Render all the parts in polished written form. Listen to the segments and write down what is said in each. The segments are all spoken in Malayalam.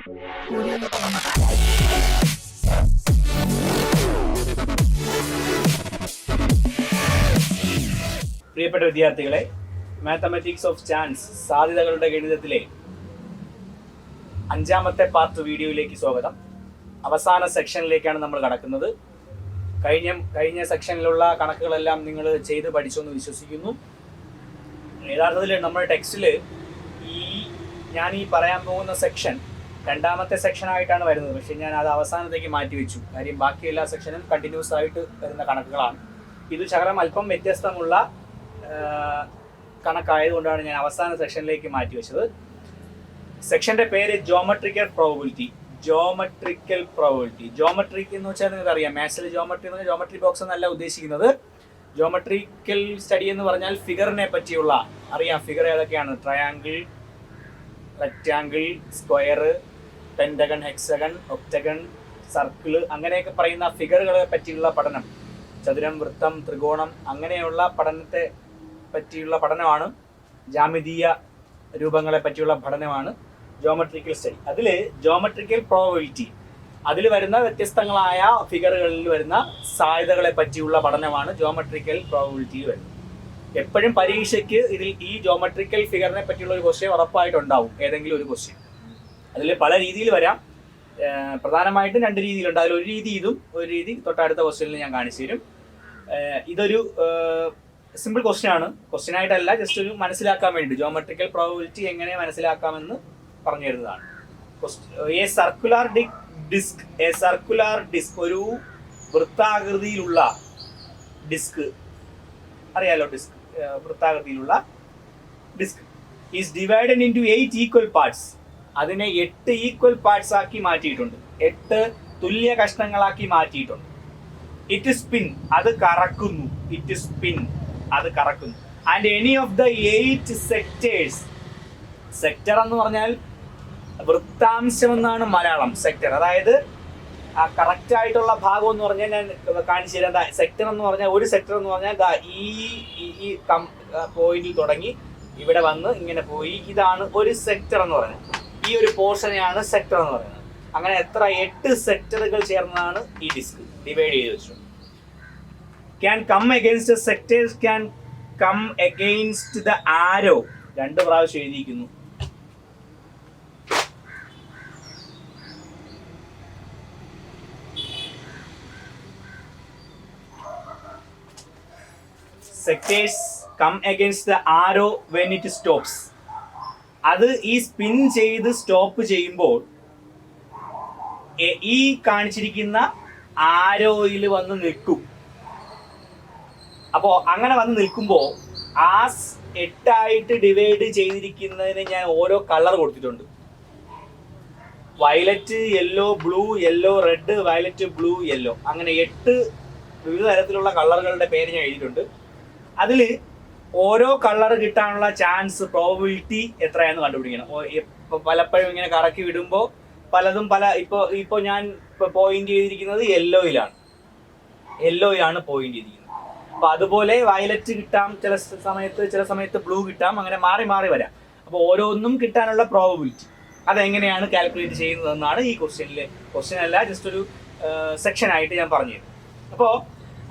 പ്രിയപ്പെട്ട വിദ്യാർത്ഥികളെ, മാത്തമാറ്റിക്സ് ഓഫ് ചാൻസ് സാധ്യതകളുടെ ഗണിതത്തിലെ 5ാമത്തെ പാർട്ട് വീഡിയോയിലേക്ക് സ്വാഗതം. അവസാന സെക്ഷനിലേക്കാണ് നമ്മൾ കടക്കുന്നത്. കഴിഞ്ഞ സെക്ഷനിലുള്ള കണക്കുകളെല്ലാം നിങ്ങൾ ചെയ്ത് പഠിച്ചെന്ന് വിശ്വസിക്കുന്നു. യഥാർത്ഥത്തിൽ നമ്മുടെ ടെക്സ്റ്റിൽ ഞാൻ പറയാൻ പോകുന്ന സെക്ഷൻ 2ാമത്തെ സെക്ഷനായിട്ടാണ് വരുന്നത്. പക്ഷേ ഞാൻ അത് അവസാനത്തേക്ക് മാറ്റിവെച്ചു. കാര്യം ബാക്കി എല്ലാ സെക്ഷനും കണ്ടിന്യൂസ് ആയിട്ട് വരുന്ന കണക്കുകളാണ്. ഇത് ശകലം അല്പം വ്യത്യസ്തമുള്ള കണക്കായതുകൊണ്ടാണ് ഞാൻ അവസാന സെക്ഷനിലേക്ക് മാറ്റിവെച്ചത്. സെക്ഷൻ്റെ പേര് ജോമെട്രിക്കൽ പ്രോബബിലിറ്റി. ജോമെട്രിക് എന്ന് വെച്ചാൽ നിങ്ങൾക്ക് അറിയാം, മാത്സിൽ ജോമെട്രി എന്ന് പറഞ്ഞാൽ ജോമെട്രി ബോക്സ് എന്നല്ല ഉദ്ദേശിക്കുന്നത്. ജോമെട്രിക്കൽ സ്റ്റഡി എന്ന് പറഞ്ഞാൽ ഫിഗറിനെ പറ്റിയുള്ള അറിയാം. ഫിഗർ ഏതൊക്കെയാണ്? Triangle, rectangle, square, pentagon, hexagon, octagon, circle, അങ്ങനെയൊക്കെ പറയുന്ന ഫിഗറുകളെ പറ്റിയുള്ള പഠനം. ചതുരം, വൃത്തം, ത്രികോണം, അങ്ങനെയുള്ള പഠനത്തെ പറ്റിയുള്ള പഠനമാണ്. ജാമിതീയ രൂപങ്ങളെ പറ്റിയുള്ള പഠനമാണ് ജോമെട്രിക്കൽ സ്റ്റഡി. അതിൽ ജോമെട്രിക്കൽ പ്രോബബിലിറ്റി, അതിൽ വരുന്ന വ്യത്യസ്തങ്ങളായ ഫിഗറുകളിൽ വരുന്ന സാധ്യതകളെ പറ്റിയുള്ള പഠനമാണ് ജോമെട്രിക്കൽ പ്രോബബിലിറ്റിയിൽ വരുന്നത്. എപ്പോഴും പരീക്ഷയ്ക്ക് ഈ ജോമെട്രിക്കൽ ഫിഗറിനെ പറ്റിയുള്ള ഒരു ക്വസ്റ്റ്യൻ ഉറപ്പായിട്ടുണ്ടാവും, ഏതെങ്കിലും ഒരു ക്വസ്റ്റ്യൻ. അതിൽ പല രീതിയിൽ വരാം. പ്രധാനമായിട്ടും 2 രീതിയിലുണ്ട്. അതിൽ ഒരു രീതി ഇതും, ഒരു രീതി തൊട്ടടുത്ത ക്വസ്റ്റ്യനിൽ ഞാൻ കാണിച്ചു തരും. ഇതൊരു സിമ്പിൾ ക്വസ്റ്റ്യൻ ആയിട്ടല്ല, ജസ്റ്റ് ഒരു മനസ്സിലാക്കാൻ വേണ്ടി ജോമെട്രിക്കൽ പ്രോബബിലിറ്റി എങ്ങനെ മനസ്സിലാക്കാമെന്ന് പറഞ്ഞു തരുന്നതാണ്. എ സർക്കുലർ ഡിസ്ക്, ഒരു വൃത്താകൃതിയിലുള്ള ഡിസ്ക്, അറിയാലോ, വൃത്താകൃതിയിലുള്ള disc is divided into 8 equal parts. അതിനെ 8 ഈക്വൽ പാർട്സ് ആക്കി മാറ്റിയിട്ടുണ്ട്, 8 തുല്യ കഷ്ണങ്ങളാക്കി മാറ്റിയിട്ടുണ്ട്. ഇറ്റ് സ്പിൻ, അത് കറക്കുന്നു. And any of the 8 sectors. Sector എന്ന് പറഞ്ഞാൽ വൃത്താംശം എന്നാണ് മലയാളം. സെക്ടർ അതായത് കറക്റ്റ് ആയിട്ടുള്ള ഭാഗം എന്ന് പറഞ്ഞാൽ ഞാൻ കാണിച്ചു തരാം. സെക്ടർ എന്ന് പറഞ്ഞാൽ, ഒരു സെക്ടർ എന്ന് പറഞ്ഞാൽ ഈ പോയിന്റിൽ തുടങ്ങി ഇവിടെ വന്ന് ഇങ്ങനെ പോയി, ഇതാണ് ഒരു സെക്ടർ എന്ന് പറയുന്നത്. ഈ ഒരു പോർഷനെയാണ് സെക്ടർ എന്ന് പറയുന്നത്. അങ്ങനെ 8 സെക്ടറുകൾ ചേർന്നതാണ് ഈ ഡിസ്ക് ഡിവൈഡ് ചെയ്ത് വെച്ചു. Can come against the sectors, can come against the arrow. 2 പ്രാവശ്യം എഴുതിയിരിക്കുന്നു. Sectors come against the arrow when it stops. അത് ഈ സ്പിൻ ചെയ്ത് സ്റ്റോപ്പ് ചെയ്യുമ്പോൾ ഈ കാണിച്ചിരിക്കുന്ന ആരോയിൽ വന്ന് നിൽക്കും. അപ്പോൾ അങ്ങനെ വന്ന് നിൽക്കുമ്പോൾ ആ 8 ആയിട്ട് ഡിവൈഡ് ചെയ്തിരിക്കുന്നതിന് ഞാൻ ഓരോ കളർ കൊടുത്തിട്ടുണ്ട്. Violet, yellow, blue, yellow, red, violet, blue, yellow, അങ്ങനെ 8 വിവിധ തരത്തിലുള്ള കളറുകളുടെ പേര് ഞാൻ എഴുതിയിട്ടുണ്ട്. അതിൽ ഓരോ കളർ കിട്ടാനുള്ള ചാൻസ്, പ്രോബബിലിറ്റി എത്രയാണെന്ന് കണ്ടുപിടിക്കണം. പലപ്പോഴും ഇങ്ങനെ കറക്കി വിടുമ്പോൾ പലതും ഇപ്പോൾ ഞാൻ പോയിന്റ് ചെയ്തിരിക്കുന്നത് യെല്ലോയിലാണ് പോയിന്റ് ചെയ്തിരിക്കുന്നത്. അപ്പോൾ അതുപോലെ വയലറ്റ് കിട്ടാം ചില സമയത്ത് ബ്ലൂ കിട്ടാം, അങ്ങനെ മാറി മാറി വരാം. അപ്പോൾ ഓരോന്നും കിട്ടാനുള്ള പ്രോബബിലിറ്റി അതെങ്ങനെയാണ് കാൽക്കുലേറ്റ് ചെയ്യുന്നതെന്നാണ് ഈ ക്വസ്റ്റ്യൻ അല്ല, ജസ്റ്റ് ഒരു സെക്ഷനായിട്ട് ഞാൻ പറഞ്ഞു തരും. അപ്പോൾ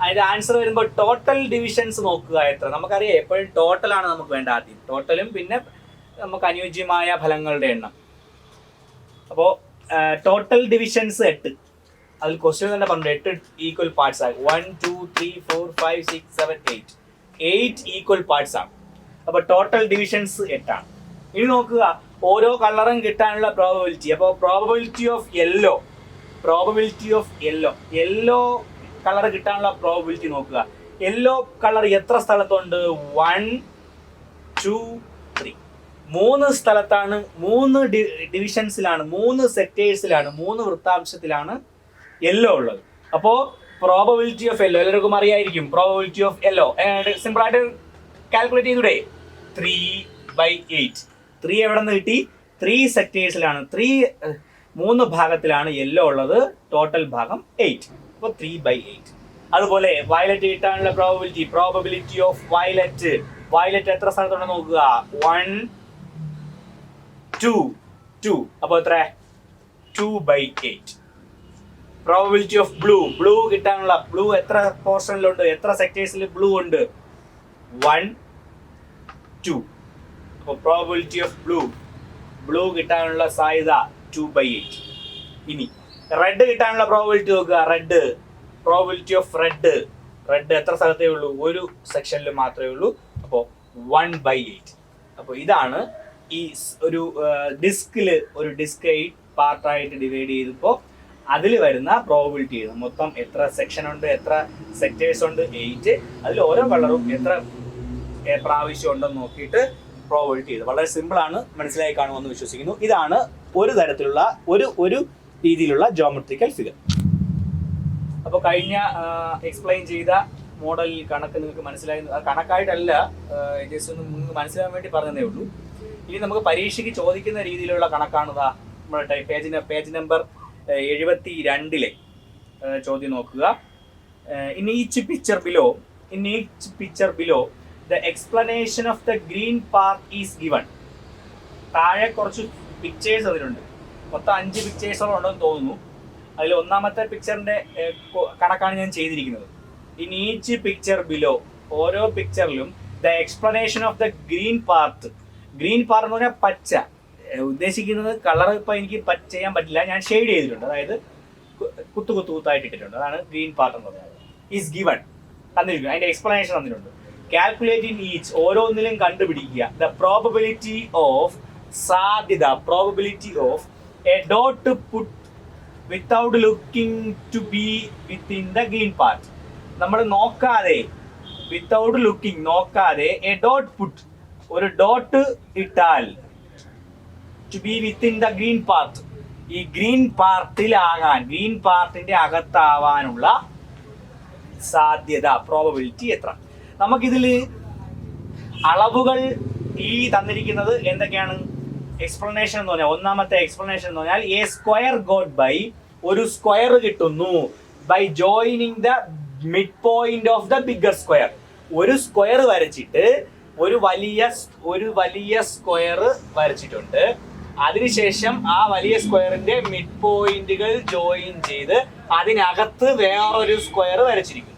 അതിൻ്റെ ആൻസർ വരുമ്പോൾ ടോട്ടൽ ഡിവിഷൻസ് നോക്കുക. എത്ര നമുക്കറിയാം, എപ്പോഴും ടോട്ടലാണ് നമുക്ക് വേണ്ട. ആദ്യം ടോട്ടലും പിന്നെ നമുക്ക് അനുയോജ്യമായ ഫലങ്ങളുടെ എണ്ണം. അപ്പോൾ ടോട്ടൽ ഡിവിഷൻസ് 8. അതിൽ ക്വസ്റ്റ്യൻ തന്നെ പറഞ്ഞു 8 ഈക്വൽ പാർട്സ് ആയി. 1 2 3 4 5 6 7 8 ഈക്വൽ പാർട്സ് ആണ്. അപ്പോൾ ടോട്ടൽ ഡിവിഷൻസ് 8 ആണ്. ഇനി നോക്കുക ഓരോ കളറും കിട്ടാനുള്ള പ്രോബബിലിറ്റി. അപ്പോൾ പ്രോബബിലിറ്റി ഓഫ് യെല്ലോ കളർ കിട്ടാനുള്ള പ്രോബബിലിറ്റി നോക്കുക. യെല്ലോ കളർ എത്ര സ്ഥലത്തുണ്ട്? 1 2 3 3 സ്ഥലത്താണ്, 3 ഡിവിഷൻസിലാണ്, 3 സെക്ടേഴ്സിലാണ്, 3 വൃത്താംശത്തിലാണ് യെല്ലോ ഉള്ളത്. അപ്പോൾ പ്രോബബിലിറ്റി ഓഫ് യെല്ലോ എല്ലാവർക്കും അറിയായിരിക്കും. പ്രോബബിലിറ്റി ഓഫ് യെല്ലോ സിമ്പിൾ ആയിട്ട് കാൽക്കുലേറ്റ് ചെയ്തൂടെ? 3/8. 3 എവിടെ നിന്ന് കിട്ടി? 3 സെക്ടേഴ്സിലാണ്, 3 ഭാഗത്തിലാണ് യെല്ലോ ഉള്ളത്. ടോട്ടൽ ഭാഗം 8. അപ്പോൾ 3/8. അതുപോലെ വയലറ്റ് കിട്ടാനുള്ള പ്രോബബിലിറ്റി ഓഫ് വയലറ്റ് എത്ര സ്ഥലത്തുണ്ടെന്ന് നോക്കുക. 1 2 2. അപ്പോൾ എത്ര? 2/8. പ്രോബബിലിറ്റി ഓഫ് ബ്ലൂ കിട്ടാനുള്ള ബ്ലൂ എത്ര പോർഷനിലുണ്ട്, എത്ര സെക്ടേഴ്സിൽ ബ്ലൂ ഉണ്ട്? 1, 2. അപ്പോൾ പ്രോബബിലിറ്റി ഓഫ് ബ്ലൂ കിട്ടാനുള്ള സാധ്യത 2/8. ഇനി റെഡ് കിട്ടാനുള്ള പ്രോബബിലിറ്റി നോക്കുക. പ്രോബബിലിറ്റി ഓഫ് റെഡ് എത്ര സ്ഥലത്തേ ഉള്ളൂ? ഒരു സെക്ഷനിൽ മാത്രമേ ഉള്ളൂ. അപ്പോൾ 1/8. അപ്പോൾ ഇതാണ് ഈ ഒരു ഡിസ്കിൽ ഒരു ഡിസ്ക് 8 പാർട്ടായിട്ട് ഡിവൈഡ് ചെയ്തപ്പോൾ അതിൽ വരുന്ന പ്രോബബിലിറ്റി. മൊത്തം എത്ര സെക്ഷൻ ഉണ്ട്, എത്ര സെക്ടേഴ്സ് ഉണ്ട്? 8. അതിൽ ഓരോ കളറും എത്ര പ്രാവശ്യം ഉണ്ടെന്ന് നോക്കിയിട്ട് പ്രോബബിലിറ്റി ചെയ്ത്. വളരെ സിമ്പിൾ ആണ്, മനസ്സിലായി കാണുമെന്ന് വിശ്വസിക്കുന്നു. ഇതാണ് ഒരു തരത്തിലുള്ള ഒരു രീതിയിലുള്ള ജോമെട്രിക്കൽ ഫിഗർ. അപ്പോൾ കഴിഞ്ഞ എക്സ്പ്ലെയിൻ ചെയ്ത മോഡൽ കണക്ക് നിങ്ങൾക്ക് മനസ്സിലായി. കണക്കായിട്ടല്ല, ജസ്റ്റ് ഒന്ന് നിങ്ങൾക്ക് മനസ്സിലാകാൻ വേണ്ടി പറഞ്ഞതേ ഉള്ളൂ. ഇനി നമുക്ക് പരീക്ഷയ്ക്ക് ചോദിക്കുന്ന രീതിയിലുള്ള കണക്കാണ് നമ്മുടെ പേജ് നമ്പർ 72 ചോദ്യം നോക്കുക. In each picture below the explanation of the green part is given. താഴെ കുറച്ച് പിക്ചേഴ്സ് അതിലുണ്ട്. മൊത്തം 5 പിക്ചേഴ്സോളം ഉണ്ടെന്ന് തോന്നുന്നു. അതിൽ ഒന്നാമത്തെ പിക്ചറിന്റെ കണക്കാണ് ഞാൻ ചെയ്തിരിക്കുന്നത്. ഇൻ ഈച്ച് പിക്ചർ ബിലോ, ഓരോ പിക്ചറിലും the explanation of the green part എന്ന് പറഞ്ഞാൽ പച്ച. ഉദ്ദേശിക്കുന്നത് കളർ ഇപ്പം എനിക്ക് ചെയ്യാൻ പറ്റില്ല, ഞാൻ ഷെയ്ഡ് ചെയ്തിട്ടുണ്ട്. അതായത് കുത്തായിട്ട് ഇട്ടിട്ടുണ്ട്. അതാണ് ഗ്രീൻ പാർട്ട് എന്ന് പറയുന്നത്. ഈസ് ഗിവൺ തന്നിരിക്കുന്നു, അതിന്റെ എക്സ്പ്ലനേഷൻ തന്നിട്ടുണ്ട്. കാൽക്കുലേറ്റ് ഇൻ ഈച്ച്, ഓരോന്നിലും കണ്ടുപിടിക്കുക ദ പ്രോബബിലിറ്റി ഓഫ് സാധ്യത, probability of a dot put without looking to be within the green part. നമ്മൾ നോക്കാതെ, വിത്തൗട്ട് ലുക്കിംഗ് നോക്കാതെ, എ ഡോട്ട് പുട്ട് ഒരു ഡോട്ട് ഇട്ടാൽ, to be within the green part, ഈ ഗ്രീൻ പാർട്ടിലാകാൻ, ഗ്രീൻ പാർട്ടിന്റെ അകത്താവാനുള്ള സാധ്യത, പ്രോബബിലിറ്റി എത്ര? നമുക്കിതിൽ അളവുകൾ ഈ തന്നിരിക്കുന്നത് എന്തൊക്കെയാണ്? എക്സ്പ്ലനേഷൻ എന്ന് പറഞ്ഞാൽ, ഒന്നാമത്തെ എക്സ്പ്ലനേഷൻ എന്ന് പറഞ്ഞാൽ എ സ്ക്വയർ ഗോട്ട് ബൈ, ഒരു സ്ക്വയർ കിട്ടുന്നു by joining the mid point of the bigger square. ഒരു സ്ക്വയർ വരച്ചിട്ട് ഒരു വലിയ സ്ക്വയർ വരച്ചിട്ടുണ്ട്. അതിനുശേഷം ആ വലിയ സ്ക്വയറിന്റെ മിഡ് പോയിന്റുകൾ ജോയിൻ ചെയ്ത് അതിനകത്ത് വേറൊരു സ്ക്വയർ വരച്ചിരിക്കുന്നു.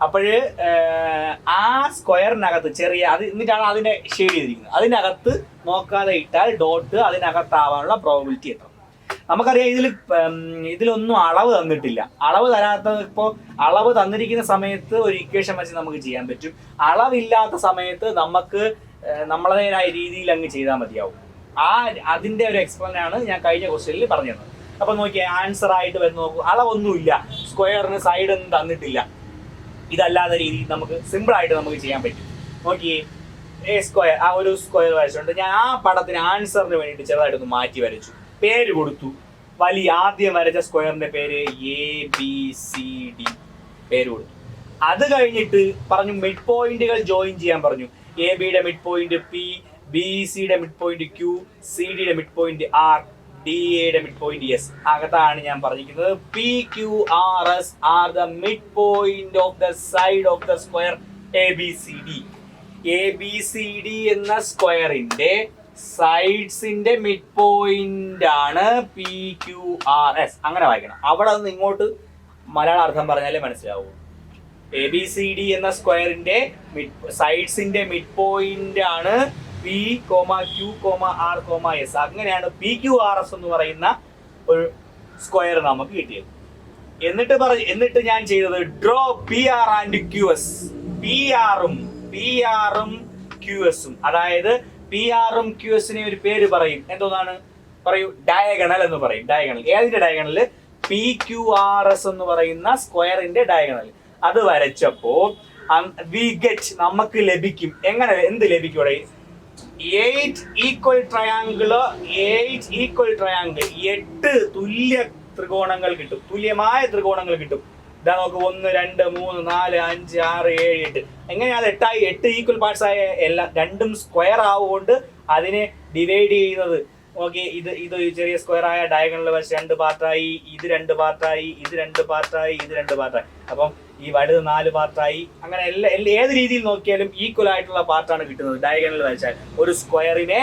അപ്പോഴ് ആ സ്ക്വയറിനകത്ത് ചെറിയ എന്നിട്ടാണ് അതിനെ ഷെയ്ഡ് ചെയ്തിരിക്കുന്നത്. അതിനകത്ത് നോക്കാതെ ഇട്ടാൽ ഡോട്ട് അതിനകത്താവാനുള്ള പ്രോബബിലിറ്റി എത്ര? നമുക്കറിയാം ഇതിലൊന്നും അളവ് തന്നിട്ടില്ല. അളവ് തരാത്തത്, ഇപ്പോൾ അളവ് തന്നിരിക്കുന്ന സമയത്ത് ഒരു ഇക്വേഷൻ വെച്ച് നമുക്ക് ചെയ്യാൻ പറ്റും. അളവില്ലാത്ത സമയത്ത് നമുക്ക് നമ്മളേതായ രീതിയിൽ അങ്ങ് ചെയ്താൽ മതിയാവും. അതിന്റെ ഒരു എക്സ്പ്ലെയിനാണ് ഞാൻ കഴിഞ്ഞ ക്വസ്റ്റ്യനിൽ പറഞ്ഞത്. അപ്പൊ നോക്കിയാൽ ആൻസർ ആയിട്ട് വരുന്ന നോക്കൂ, അളവൊന്നുമില്ല, സ്ക്വയറിന് സൈഡ് ഒന്നും തന്നിട്ടില്ല. ഇതല്ലാത്ത രീതിയിൽ നമുക്ക് സിമ്പിൾ ആയിട്ട് നമുക്ക് ചെയ്യാൻ പറ്റും. നോക്കിയേ, എ സ്ക്വയർ, ആ ഒരു സ്ക്വയർ വരച്ചിട്ടുണ്ട്. ഞാൻ ആ പടത്തിന് ആൻസറിന് വേണ്ടിയിട്ട് ചെറുതായിട്ടൊന്ന് മാറ്റി വരച്ചു, പേര് കൊടുത്തു. ആദ്യം വരച്ച സ്ക്വയറിന്റെ പേര് ABCD പേര് കൊടുത്തു. അത് കഴിഞ്ഞിട്ട് പറഞ്ഞു മിഡ് പോയിന്റുകൾ ജോയിൻ ചെയ്യാൻ പറഞ്ഞു. AB-യുടെ മിഡ് പോയിന്റ് P, BC-യുടെ മിഡ് പോയിന്റ് Q, CD-യുടെ മിഡ് പോയിന്റ് R, DA-യുടെ മിഡ് പോയിന്റ് S. അകത്താണ് ഞാൻ പറഞ്ഞിരിക്കുന്നത് PQRS are the mid point of the side of the square ABCD. ABCD എന്ന സ്ക്വയറിന്റെ സൈഡ്സിന്റെ മിഡ് പോയിന്റ് ആണ് PQRS. അങ്ങനെ വായിക്കണം. അവിടെ നിന്ന് ഇങ്ങോട്ട് മലയാള അർത്ഥം പറഞ്ഞാലേ മനസ്സിലാവൂ. ABCD എന്ന സ്ക്വയറിന്റെ സൈഡ്സിന്റെ മിഡ് പോയിന്റ് ആണ് P,Q,R,S. അങ്ങനെയാണ് PQRS എന്ന് പറയുന്ന ഒരു സ്ക്വയർ നമുക്ക് കിട്ടിയത്. എന്നിട്ട് ഞാൻ ചെയ്തത് ഡ്രോ PR ആൻഡ് QS. PR-ഉം QS-ഉം, അതായത് PR-ഉം QS-നെ ഒരു പേര് പറയും. എന്തോന്നാണ് പറയൂ? ഡയഗണൽ എന്ന് പറയും. ഡയഗണൽ ഏതിന്റെ ഡയഗണൽ? PQRS എന്ന് പറയുന്ന സ്ക്വയറിന്റെ ഡയഗണൽ. അത് വരച്ചപ്പോ നമുക്ക് ലഭിക്കും. എന്ത് ലഭിക്കും? 8 ഈക്വൽ ട്രയാങ്കിൾ, 8 തുല്യ ത്രികോണങ്ങൾ കിട്ടും, തുല്യമായ ത്രികോണങ്ങൾ കിട്ടും. ഇതാ നോക്ക്, 1, 2, 3, 4, 5, 6, 7, 8. എങ്ങനെയാണ് 8 ഈക്വൽ പാർട്സ് ആയ എല്ലാം? രണ്ടും സ്ക്വയർ ആവുകൊണ്ട് അതിനെ ഡിവൈഡ് ചെയ്യുന്നത്. ഓക്കെ, ഇത് ചെറിയ സ്ക്വയർ ആയ ഡയഗണൽ വെച്ച് 2 പാർട്ടായി, ഇത് 2 പാർട്ടായി, ഇത് 2 പാർട്ടായി, ഇത് 2 പാർട്ടായി. അപ്പം ഈ വലുത് 4 പാർട്ടായി. അങ്ങനെ ഏത് രീതിയിൽ നോക്കിയാലും ഈക്വൽ ആയിട്ടുള്ള പാർട്ടാണ് കിട്ടുന്നത് ഡയഗണൽ വരച്ചാൽ. ഒരു സ്ക്വയറിനെ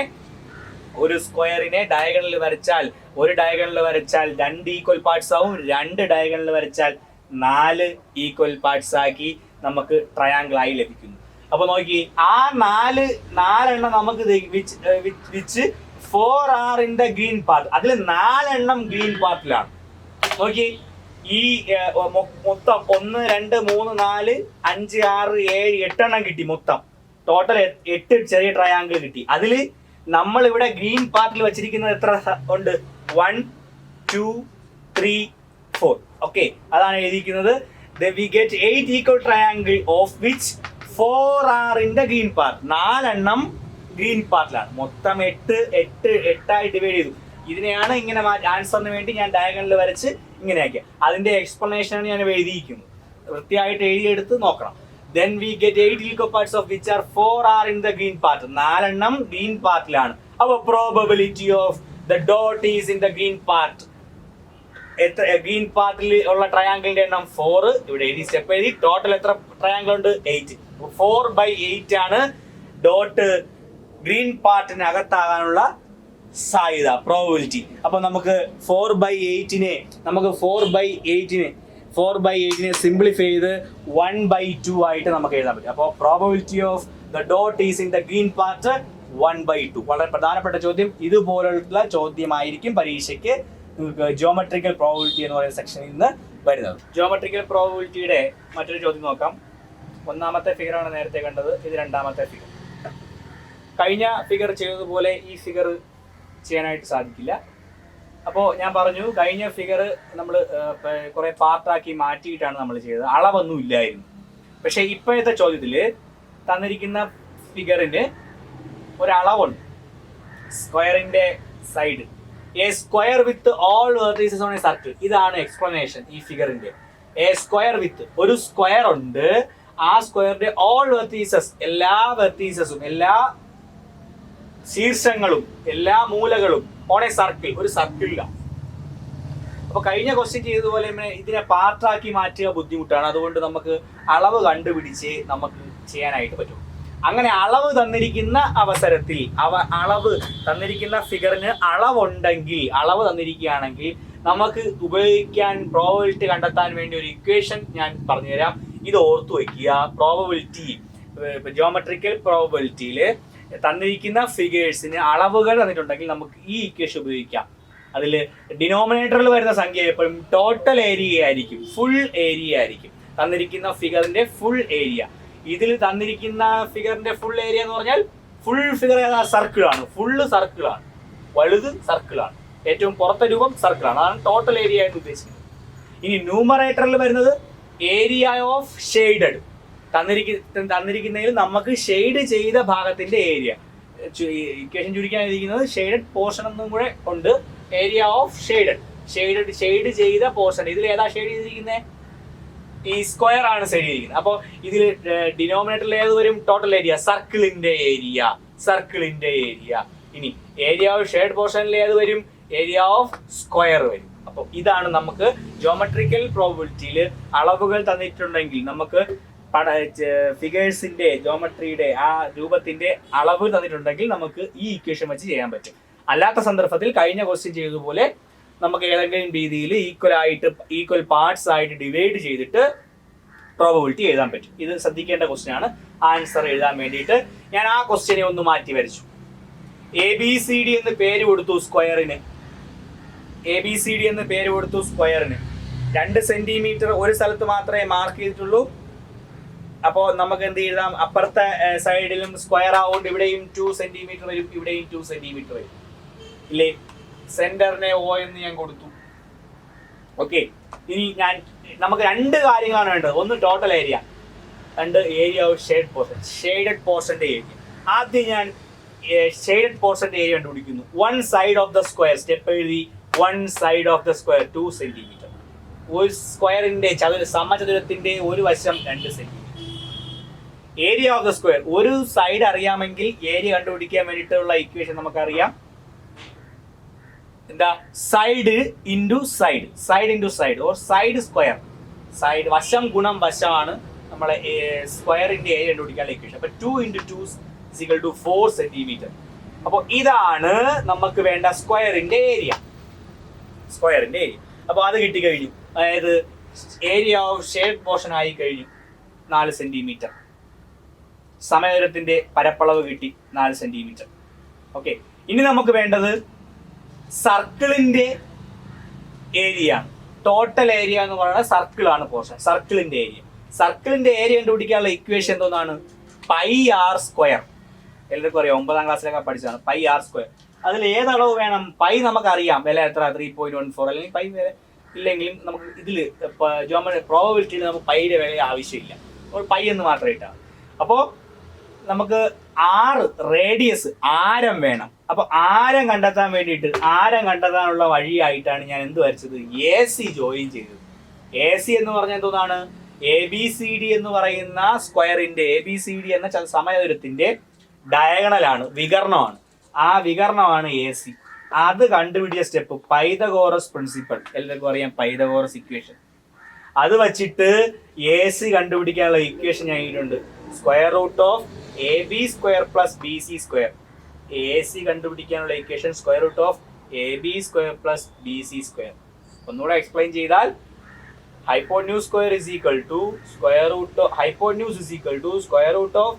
ഒരു സ്ക്വയറിനെ ഡയഗണൽ വരച്ചാൽ, ഒരു ഡയഗണൽ വരച്ചാൽ 2 ഈക്വൽ പാർട്സ് ആവും, 2 ഡയഗണൽ വരച്ചാൽ 4 ഈക്വൽ പാർട്സ് ആക്കി നമുക്ക് ട്രയാങ്കിൾ ആയി ലഭിക്കുന്നു. അപ്പൊ നോക്കി, ആ നാലെണ്ണം നമുക്ക് which 4 are in the green part. അതിൽ 4 എണ്ണം ഗ്രീൻ പാർട്ടിലാണ്. നോക്കി, ഈ മൊത്തം 1 2 3 4 5 6 7 8 എണ്ണം കിട്ടി. മൊത്തം ടോട്ടൽ 8 ചെറിയ ട്രയാങ്കിൾ കിട്ടി. അതിൽ നമ്മൾ ഇവിടെ ഗ്രീൻ പാർട്ടിൽ വെച്ചിരിക്കുന്നത് എത്ര ഉണ്ട്? 1 2 3 4. ഓക്കെ, അതാണ് എഴുതിയിരിക്കുന്നത്. We get 8 equal triangle of which 4 are in the green part. 4 എണ്ണം ഗ്രീൻ പാർട്ടിലാണ്. മൊത്തം 8 ഡിവൈഡ് ചെയ്തു. ഇതിനെയാണ് ഇങ്ങനെ ആൻസറിന് വേണ്ടി ഞാൻ ഡയഗണൽ വരച്ച് ഇങ്ങനെയാക്കിയ. അതിന്റെ എക്സ്പ്ലനേഷനാണ് ഞാൻ എഴുതിയിരിക്കുന്നത്. വൃത്തിയായിട്ട് എഴുതിയെടുത്ത് നോക്കണം. Then we get 8 equal parts of which are 4 are in the green part. 4 എണ്ണം ഗ്രീൻ പാർട്ടിലാണ്. അപ്പോൾ probability of the dot is in the green part. Green പാർട്ടിൽ ഉള്ള ട്രയാങ്കിളിന്റെ എണ്ണം 4. ഇവിടെ എഴുതി സ്റ്റെപ്പ് എഴുതി. ടോട്ടൽ എത്ര ട്രയാങ്കിൾ ഉണ്ട്? 8. 4/8 ആണ് ഡോട്ട് ഗ്രീൻ പാർട്ടിനകത്താകാനുള്ള സാധ്യത, പ്രോബിലിറ്റി. അപ്പൊ നമുക്ക് 4/8നെ സിംപ്ലിഫൈ ചെയ്ത് 1/2 ആയിട്ട് നമുക്ക് എഴുതാൻ പറ്റും. അപ്പോൾ probability of the dot is in the green part 1/2. വളരെ പ്രധാനപ്പെട്ട ചോദ്യം. ഇതുപോലുള്ള ചോദ്യമായിരിക്കും പരീക്ഷയ്ക്ക് നിങ്ങൾക്ക് ജിയോമെട്രിക്കൽ പ്രോബിലിറ്റി എന്ന് പറയുന്ന സെക്ഷനിൽ നിന്ന് വരുന്നത്. ജിയോമെട്രിക്കൽ പ്രോബിലിറ്റിയുടെ മറ്റൊരു ചോദ്യം നോക്കാം. ഒന്നാമത്തെ ഫിഗറാണ് നേരത്തെ കണ്ടത്. ഇത് രണ്ടാമത്തെ ഫിഗർ. കഴിഞ്ഞ ഫിഗർ ചെയ്തതുപോലെ ഈ ഫിഗർ ചെയ്യാനായിട്ട് സാധിക്കില്ല. അപ്പോൾ ഞാൻ പറഞ്ഞു, കഴിഞ്ഞ ഫിഗർ നമ്മൾ കുറെ പാർട്ടാക്കി മാറ്റിയിട്ടാണ് നമ്മൾ ചെയ്തത്. അളവൊന്നും ഇല്ലായിരുന്നു. പക്ഷേ ഇപ്പോഴത്തെ ചോദ്യത്തിൽ തന്നിരിക്കുന്ന ഫിഗറിന് ഒരളവുണ്ട്. സ്ക്വയറിന്റെ side, A square with all vertices on A circle. ഇതാണ് എക്സ്പ്ലനേഷൻ ഈ ഫിഗറിന്റെ. എ സ്ക്വയർ വിത്ത്, ഒരു സ്ക്വയർ ഉണ്ട്. ആ സ്ക്വയറിന്റെ ഓൾ വെർട്ടീസസ്, എല്ലാ വെർട്ടീസസും, എല്ലാ ശീർഷങ്ങളും, എല്ലാ മൂലകളും ഓൺ എ സർക്കിൾ, ഒരു സർക്കിളിലാണ്. അപ്പൊ കഴിഞ്ഞ ക്വസ്റ്റ്യൻ ചെയ്തതുപോലെ ഇതിനെ പാർട്ടാക്കി മാറ്റുക ബുദ്ധിമുട്ടാണ്. അതുകൊണ്ട് നമുക്ക് അളവ് കണ്ടുപിടിച്ച് നമുക്ക് ചെയ്യാനായിട്ട് പറ്റും. അങ്ങനെ അളവ് തന്നിരിക്കുന്ന അവസരത്തിൽ, അളവ് തന്നിരിക്കുന്ന ഫിഗറിന് അളവുണ്ടെങ്കിൽ, അളവ് തന്നിരിക്കുകയാണെങ്കിൽ നമുക്ക് ഉപയോഗിക്കാൻ, പ്രോബബിലിറ്റി കണ്ടെത്താൻ വേണ്ടി ഒരു ഇക്വേഷൻ ഞാൻ പറഞ്ഞുതരാം. ഇത് ഓർത്തു വയ്ക്കുക. പ്രോബബിലിറ്റി, ജിയോമെട്രിക്കൽ പ്രോബബിലിറ്റിയിൽ തന്നിരിക്കുന്ന ഫിഗേഴ്സിന് അളവുകൾ തന്നിട്ടുണ്ടെങ്കിൽ നമുക്ക് ഈ ഇക്വേഷൻ ഉപയോഗിക്കാം. അതിൽ ഡിനോമിനേറ്ററിൽ വരുന്ന സംഖ്യ എപ്പോഴും ടോട്ടൽ ഏരിയ ആയിരിക്കും, ഫുൾ ഏരിയ ആയിരിക്കും. തന്നിരിക്കുന്ന ഫിഗറിന്റെ ഫുൾ ഏരിയ. ഇതിൽ തന്നിരിക്കുന്ന ഫിഗറിന്റെ ഫുൾ ഏരിയ എന്ന് പറഞ്ഞാൽ ഫുൾ ഫിഗർ സർക്കിളാണ്, ഫുള്ള് സർക്കിളാണ്, വലുത് സർക്കിളാണ്, ഏറ്റവും പുറത്തെ രൂപം സർക്കിളാണ്. അതാണ് ടോട്ടൽ ഏരിയ എന്ന് ഉദ്ദേശിക്കുന്നത്. ഇനി ന്യൂമറേറ്ററിൽ വരുന്നത് ഏരിയ ഓഫ് ഷെയ്ഡഡ്. തന്നിരിക്കുന്നതിൽ നമുക്ക് ഷെയ്ഡ് ചെയ്ത ഭാഗത്തിന്റെ ഏരിയ. ഇക്വേഷൻ ചുരുക്കാൻ എഴുതിയിരിക്കുന്നത് ഷെയ്ഡഡ് പോർഷൻ എന്നും കൂടെ ഉണ്ട്. ഏരിയ ഓഫ് ഷെയ്ഡ് ചെയ്ത പോർഷൻ. ഇതിൽ ഏതാ ഷെയ്ഡ് ചെയ്തിരിക്കുന്നത്? ഈ സ്ക്വയർ ആണ് ഷെയ്ഡ് ചെയ്തിരിക്കുന്നത്. അപ്പോൾ ഇതിൽ ഡിനോമിനേറ്ററിൽ ഏത് വരും? ടോട്ടൽ ഏരിയ, സർക്കിളിന്റെ ഏരിയ. ഇനി ഏരിയ ഓഫ് ഷെയ്ഡ് പോർഷനിൽ ഏത് വരും? ഏരിയ ഓഫ് സ്ക്വയർ വരും. അപ്പോൾ ഇതാണ് നമുക്ക് ജിയോമെട്രിക്കൽ പ്രോബബിലിറ്റിയിൽ അളവുകൾ തന്നിട്ടുണ്ടെങ്കിൽ നമുക്ക് ഫിഗേഴ്സിന്റെ, ജിയോമെട്രിയുടെ ആ രൂപത്തിന്റെ അളവ് തന്നിട്ടുണ്ടെങ്കിൽ നമുക്ക് ഈ ഇക്വേഷൻ വെച്ച് ചെയ്യാൻ പറ്റും. അല്ലാത്ത സന്ദർഭത്തിൽ കഴിഞ്ഞ ക്വസ്റ്റ്യൻ ചെയ്തതുപോലെ നമുക്ക് ഏതെങ്കിലും രീതിയിൽ ഈക്വൽ പാർട്സ് ആയിട്ട് ഡിവൈഡ് ചെയ്തിട്ട് പ്രോബബിലിറ്റി എഴുതാൻ പറ്റും. ഇത് ശ്രദ്ധിക്കേണ്ട ക്വസ്റ്റ്യൻ ആണ്. ആൻസർ എഴുതാൻ വേണ്ടിയിട്ട് ഞാൻ ആ ക്വസ്റ്റ്യനെ ഒന്ന് മാറ്റി വരച്ചു. ABCD എന്ന് പേര് കൊടുത്തു സ്ക്വയറിന്. ABCD എന്ന് പേര് കൊടുത്തു സ്ക്വയറിന്. 2 സെന്റിമീറ്റർ ഒരു സ്ഥലത്ത് മാത്രമേ മാർക്ക് ചെയ്തിട്ടുള്ളൂ. അപ്പോൾ നമുക്ക് എന്ത് എഴുതാം? അപ്പുറത്തെ സൈഡിലും സ്ക്വയർ ആവുകൊണ്ട് ഇവിടെയും 2 സെന്റിമീറ്റർ വരും, ഇവിടെയും 2 സെന്റിമീറ്റർ വരും ഇല്ലേ? സെന്ററിനെ O എന്ന് ഞാൻ കൊടുത്തു. ഓക്കെ, ഇനി നമുക്ക് 2 കാര്യങ്ങളാണ് വേണ്ടത്. ഒന്ന് total area, 2 area of shaded പോർഷന്റെ ഏരിയ. ആദ്യം ഞാൻ ഷെയ്ഡഡ് പോർഷന്റെ ഏരിയ കണ്ടുപിടിക്കുന്നു. 1 side of the square. Step എഴുതി. 1 side of the square 2 centimetre. ഒരു സ്ക്വയറിന്റെ സമചതുരത്തിന്റെ ഒരു വശം 2 centimetre. Area of the square, ഒരു സൈഡ് അറിയാമെങ്കിൽ ഏരിയ കണ്ടുപിടിക്കാൻ വേണ്ടിയിട്ടുള്ള ഇക്വേഷൻ നമുക്കറിയാം. എന്താ? Side into side or side square. Side വശം ഗുണം വശമാണ് നമ്മളെ സ്ക്വയറിന്റെ ഏരിയ കണ്ടുപിടിക്കാനുള്ള ഇക്വേഷൻ. അപ്പൊ 2 × 2 = 4 സെന്റിമീറ്റർ. അപ്പോൾ ഇതാണ് നമുക്ക് വേണ്ട സ്ക്വയറിന്റെ ഏരിയ. അപ്പോൾ അത് കിട്ടിക്കഴിഞ്ഞു. അതായത് ഏരിയ ഓഫ് ഷെയ്ഡ് പോർഷൻ ആയി കഴിഞ്ഞു 4 സെന്റിമീറ്റർ. സമയത്തിന്റെ പരപ്പളവ് കിട്ടി 4 സെന്റിമീറ്റർ. ഓക്കെ, ഇനി നമുക്ക് വേണ്ടത് സർക്കിളിന്റെ ഏരിയ ആണ്. ടോട്ടൽ ഏരിയ എന്ന് പറയുന്നത് സർക്കിളാണ് പോർഷൻ. സർക്കിളിന്റെ ഏരിയ കണ്ടുപിടിക്കാനുള്ള ഇക്വേഷൻ എന്തോന്നാണ്? Pi R square. എല്ലാവർക്കും അറിയാം, 9ാം ക്ലാസ്സിലൊക്കെ പഠിച്ചതാണ് പൈ ആർ സ്ക്വയർ. അതിൽ ഏതളവ് വേണം? പൈ നമുക്കറിയാം, വില എത്ര? 3.14. അല്ലെങ്കിൽ പൈ ഇല്ലെങ്കിലും നമുക്ക് ഇതിൽ പ്രോബബിലിറ്റിയിൽ നമുക്ക് പൈയുടെ വില ആവശ്യമില്ല, അപ്പോൾ പൈ എന്ന് മാത്രം ഇട്ടാണ്. അപ്പോൾ നമുക്ക് 6 റേഡിയസ് ആരം വേണം. അപ്പോൾ ആരം കണ്ടെത്താൻ വേണ്ടിയിട്ട്, ആരം കണ്ടെത്താനുള്ള വഴിയായിട്ടാണ് ഞാൻ എന്ത് വരച്ചത്? AC ജോയിൻ ചെയ്തത്. AC എന്ന് പറഞ്ഞാൽ എന്താണ്? ABCD എന്ന് പറയുന്ന സ്ക്വയറിന്റെ, ABCD എന്ന സമചതുരത്തിന്റെ ഡയഗണലാണ്, വികർണമാണ്. ആ വികർണമാണ് AC. അത് കണ്ടുപിടിച്ച സ്റ്റെപ്പ് പൈതഗോറസ് പ്രിൻസിപ്പൾ. എല്ലാവർക്കും അറിയാം പൈതഗോറസ് ഇക്വേഷൻ. അത് വച്ചിട്ട് AC കണ്ടുപിടിക്കാനുള്ള ഇക്വേഷൻ ഞാൻ ഇട്ടിട്ടുണ്ട്. Square root of AB square plus BC square. AC കണ്ടുപിടിക്കാനുള്ള equation square root of AB square plus BC square. ഒന്നുകൂടെ എക്സ്പ്ലെയിൻ ചെയ്താൽ hypotenuse square is equal to square root of hypotenuse is equal to square root of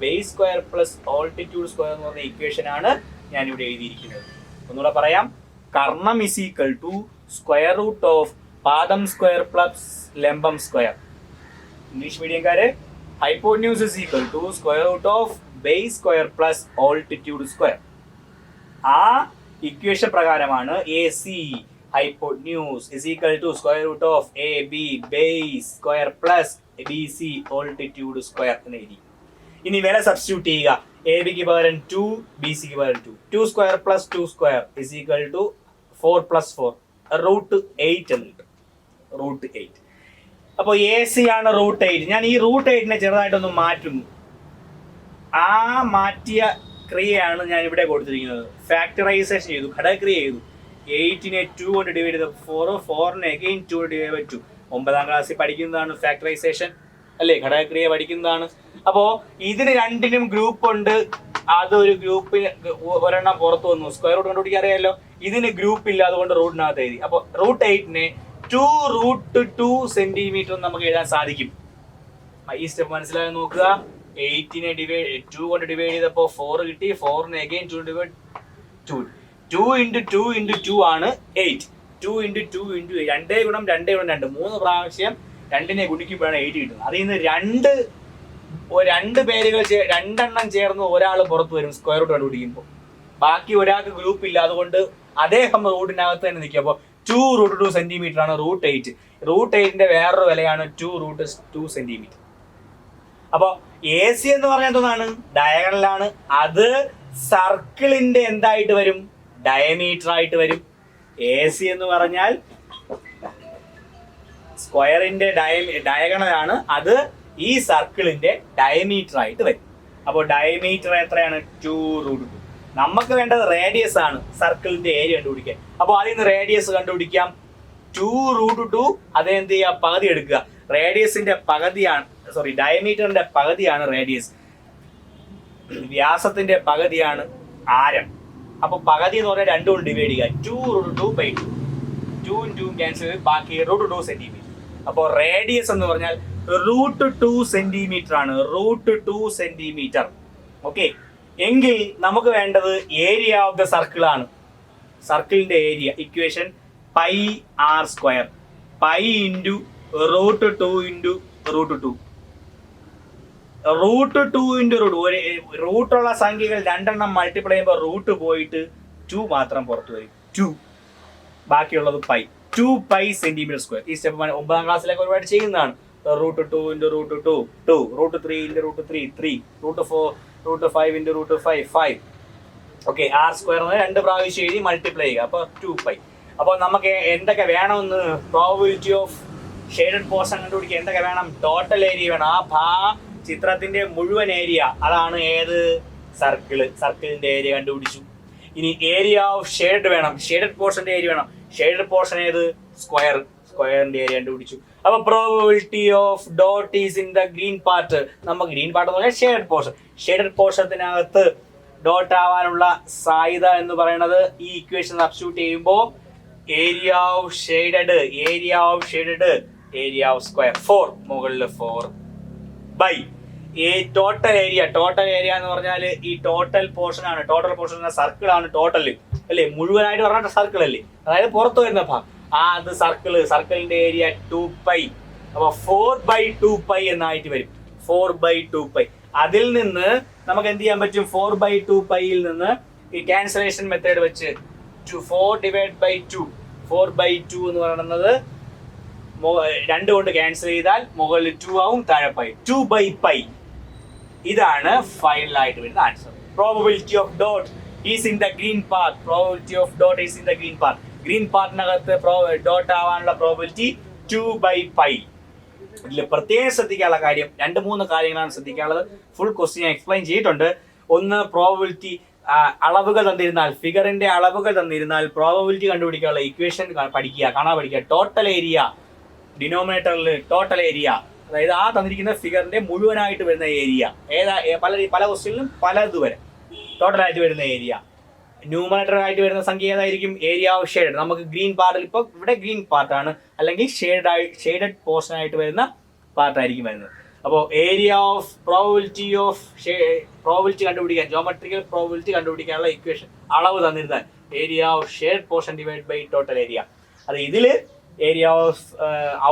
base square plus altitude square എന്ന് പറഞ്ഞ ഇക്വേഷൻ ആണ് ഞാൻ ഇവിടെ എഴുതിയിരിക്കുന്നത്. ഒന്നുകൂടെ പറയാം. Karnam is equal to square root of പാദം സ്ക്വയർ പ്ലസ് ലംബം സ്ക്വയർ. ഇംഗ്ലീഷ് മീഡിയംകാര് hypotenuse is equal to square root of base square plus altitude square. ആ ഇക്വേഷൻ പ്രകാരമാണ് AC hypotenuse is equal to square root of AB base square plus BC altitude square എന്ന് എഴുതി. ഇനി വില സബ്സ്റ്റിറ്റ്യൂട്ട് ചെയ്യുക. AB ക്ക് പകരം 2, BC ക്ക് പകരം 2. 2 square plus 2 square is equal to 4 plus 4 √8 എന്ന് കിട്ടും. √8. അപ്പോൾ AC ആണ് √8. ഞാൻ ഈ √8നെ ചെറുതായിട്ടൊന്ന് മാറ്റുന്നു. ആ മാറ്റിയ ക്രിയയാണ് ഞാൻ ഇവിടെ കൊടുത്തിരിക്കുന്നത്. ഫാക്ടറൈസേഷൻ ചെയ്തു, ഘടകക്രിയ ചെയ്തു. 8നെ 2 കൊണ്ട് ഡിവൈഡ് ചെയ്ത് 4, 4നെ again 2 കൊണ്ട് ഡിവൈഡ് ചെയ്ത് 2. 9ാം ക്ലാസ്സിൽ പഠിക്കുന്നതാണ് ഫാക്ടറൈസേഷൻ അല്ലേ, ഘടകക്രിയ പഠിക്കുന്നതാണ്. അപ്പോൾ ഇതിന് രണ്ടിനും ഗ്രൂപ്പ് ഉണ്ട്. അതൊരു ഗ്രൂപ്പിന് ഒരെണ്ണം പുറത്തു വന്നു. സ്ക്വയർ റൂട്ട് കണ്ടുപിടിക്കാൻ അറിയാമല്ലോ. ഇതിന് ഗ്രൂപ്പ് ഇല്ല, അതുകൊണ്ട് റൂട്ടിനകത്ത് എഴുതി. അപ്പോൾ √8നെ 2√2 സെന്റിമീറ്റർ നമുക്ക് എഴുതാൻ സാധിക്കും. ഈ സ്റ്റെപ്പ് മനസ്സിലായി നോക്കുക. 8നെ 2 കൊണ്ട് ഡിവൈഡ് ചെയ്തപ്പോൾ 4 കിട്ടി. 4നെ again 2 ഡിവൈഡ് 2. 2 × 2 × 2 ആണ് 8. 2 × 2 × 2 ഗുണം 2 ഗുണം 2 3 പ്രാവശ്യം 2നെ ഗുണിക്കുമ്പോഴാണ് 8 കിട്ടുന്നത്. അതിൽ നിന്ന് രണ്ട് പേരുകൾ രണ്ടെണ്ണം ചേർന്ന് ഒരാൾ പുറത്ത് വരും സ്ക്വയർ റൂട്ട് കണ്ടുപിടിക്കുമ്പോൾ. ബാക്കി ഒരാൾക്ക് ഗ്രൂപ്പ് ഇല്ല, അതുകൊണ്ട് അദ്ദേഹം റൂട്ടിനകത്ത് തന്നെ നിൽക്കും. അപ്പോൾ 2√2 സെന്റിമീറ്റർ ആണ് √8. √8ന്റെ വേറൊരു വിലയാണ് 2√2 സെന്റിമീറ്റർ. അപ്പോൾ AC എന്ന് പറഞ്ഞാൽ എന്താണ്? ഡയഗണലാണ്. അത് സർക്കിളിന്റെ എന്തായിട്ട് വരും? ഡയമീറ്റർ ആയിട്ട് വരും. AC എന്ന് പറഞ്ഞാൽ സ്ക്വയറിന്റെ ഡയഗണലാണ്. അത് ഈ സർക്കിളിന്റെ ഡയമീറ്റർ ആയിട്ട് വരും. അപ്പോൾ ഡയമീറ്റർ എത്രയാണ്? 2√2. നമുക്ക് വേണ്ടത് റേഡിയസ് ആണ്, സർക്കിളിന്റെ ഏരിയ കണ്ടുപിടിക്കാൻ. അപ്പോൾ അതിൽ നിന്ന് റേഡിയസ് കണ്ടുപിടിക്കാം. 2√2 അതെന്ത് ചെയ്യുക? പകുതി എടുക്കുക. റേഡിയസിന്റെ പകുതിയാണ്, ഡയമീറ്ററിന്റെ പകുതിയാണ് റേഡിയസ്. വ്യാസത്തിന്റെ പകുതിയാണ് ആരം. അപ്പൊ പകുതി എന്ന് പറഞ്ഞാൽ 2 കൊണ്ട് ഡിവൈഡ് ചെയ്യുക. 2√2/2. 2 × 2 ക്യാൻസൽ ചെയ്ത് ബാക്കി √2 സെന്റിമീറ്റർ. അപ്പോൾ റേഡിയസ് എന്ന് പറഞ്ഞാൽ √2 സെന്റിമീറ്റർ ആണ്. √2 സെന്റിമീറ്റർ. ഓക്കെ, എങ്കിൽ നമുക്ക് വേണ്ടത് ഏരിയ ഓഫ് ദ സർക്കിൾ ആണ്. സർക്കിളിന്റെ area equation pi R square. Pi × √2 × √2. √2 × റൂട്ടുള്ള സംഖ്യകൾ രണ്ടെണ്ണം മൾട്ടിപ്ലൈ ചെയ്യുമ്പോൾ റൂട്ട് പോയിട്ട് 2 മാത്രം പുറത്തു വരും. 2 ബാക്കിയുള്ളത് പൈ. 2π centimetre square. ഈ സ്റ്റെപ്പ് 9ാം ക്ലാസ്സിലേക്ക് ഒരുപാട് ചെയ്യുന്നതാണ്. √2 × √2 2, √3 × √3 3, √4 √5 × √5 5. ഓക്കെ, ആർ സ്ക്വയർ എന്ന് 2 പ്രാവശ്യം എഴുതി മൾട്ടിപ്ലൈ ചെയ്യുക. അപ്പോൾ 2π. അപ്പോൾ നമുക്ക് എന്തൊക്കെ വേണമെന്ന് പ്രോബബിലിറ്റി ഓഫ് ഷെയ്ഡഡ് പോർഷൻ കണ്ടുപിടിക്കുക. എന്തൊക്കെ വേണം? ടോട്ടൽ ഏരിയ വേണം. ആ ചിത്രത്തിന്റെ മുഴുവൻ ഏരിയ, അതാണ് ഏത്? സർക്കിളിന്റെ ഏരിയ കണ്ടുപിടിച്ചു. ഇനി ഏരിയ ഓഫ് ഷെയ്ഡ് വേണം. ഷെയ്ഡഡ് പോർഷന്റെ ഏരിയ വേണം. ഷെയ്ഡഡ് പോർഷൻ ഏത്? സ്ക്വയറിന്റെ ഏരിയ കണ്ടുപിടിച്ചു. അപ്പൊ probability of dot is in the green part. നമുക്ക് ഗ്രീൻ പാർട്ട് എന്ന് പറഞ്ഞാൽ ഷെയ്ഡഡ് പോർഷൻ. ഷെയ്ഡഡ് പോർഷത്തിനകത്ത് ഡോട്ട് ആവാനുള്ള സാധ്യത എന്ന് പറയുന്നത് ഈ ഇക്വേഷൻ സബ്സ്റ്റിറ്റ്യൂട്ട് ചെയ്യുമ്പോൾ area of shaded area of square 4 മുകളിൽ 4 ബൈ ടോട്ടൽ ഏരിയ എന്ന് പറഞ്ഞാൽ ഈ ടോട്ടൽ പോർഷൻ ആണ്. ടോട്ടൽ പോർഷൻ സർക്കിൾ ആണ് ടോട്ടൽ അല്ലേ, മുഴുവനായിട്ട് പറഞ്ഞ സർക്കിൾ അല്ലേ, അതായത് പുറത്തു വരുന്ന ഭാഗം. അത് സർക്കിളിന്റെ ഏരിയ 2π. അപ്പൊ 4/2π എന്നായിട്ട് വരും. 4/2π. അതിൽ നിന്ന് നമുക്ക് എന്ത് ചെയ്യാൻ പറ്റും? 4/2πയിൽ നിന്ന് ഈ ക്യാൻസലേഷൻ മെത്തേഡ് വെച്ച് 4/2 4/2 എന്ന് പറയുന്നത് 2 കൊണ്ട് ക്യാൻസൽ ചെയ്താൽ മുകളിൽ 2 ആവും, താഴെ പൈ 2/π. ഇതാണ് ഫൈനൽ ആയിട്ട് വരുന്ന answer. Probability of dot is in the green part. Green പാർട്ടിനകത്ത് ഡോട്ട് ആവാനുള്ള പ്രോബബിലിറ്റി 2/π. ഇതിൽ പ്രത്യേകം ശ്രദ്ധിക്കാനുള്ള കാര്യം 2-3 കാര്യങ്ങളാണ് ശ്രദ്ധിക്കാനുള്ളത്. ഫുൾ ക്വസ്റ്റ്യൻ എക്സ്പ്ലെയിൻ ചെയ്തിട്ടുണ്ട്. ഒന്ന്, പ്രോബബിലിറ്റി അളവുകൾ തന്നിരുന്നാൽ, ഫിഗറിന്റെ അളവുകൾ തന്നിരുന്നാൽ പ്രോബബിലിറ്റി കണ്ടുപിടിക്കാനുള്ള ഇക്വേഷൻ പഠിക്കുക. ടോട്ടൽ ഏരിയ, ഡിനോമിനേറ്ററിൽ ടോട്ടൽ ഏരിയ, അതായത് ആ തന്നിരിക്കുന്ന ഫിഗറിന്റെ മുഴുവനായിട്ട് വരുന്ന ഏരിയ പല ക്വസ്റ്റ്യനിലും പലത് വരെ ടോട്ടലായിട്ട് വരുന്ന ഏരിയ. ന്യൂമറേറ്റർ ആയിട്ട് വരുന്ന സംഖ്യ ഏതായിരിക്കും? Area of shade. നമുക്ക് ഗ്രീൻ പാർട്ടിൽ ഇപ്പോൾ ഇവിടെ ഗ്രീൻ പാർട്ടാണ്, അല്ലെങ്കിൽ ഷെയ്ഡഡ് പോർഷൻ ആയിട്ട് വരുന്ന പാർട്ടായിരിക്കും വരുന്നത്. അപ്പോൾ ഏരിയ ഓഫ് പ്രോബബിലിറ്റി കണ്ടുപിടിക്കാൻ, ജോമെട്രിക്കൽ പ്രോബബിലിറ്റി കണ്ടുപിടിക്കാനുള്ള ഇക്വേഷൻ അളവ് തന്നിരുന്നാൽ area of shade portion divide by total area. അത് ഇതിൽ ഏരിയ ഓഫ്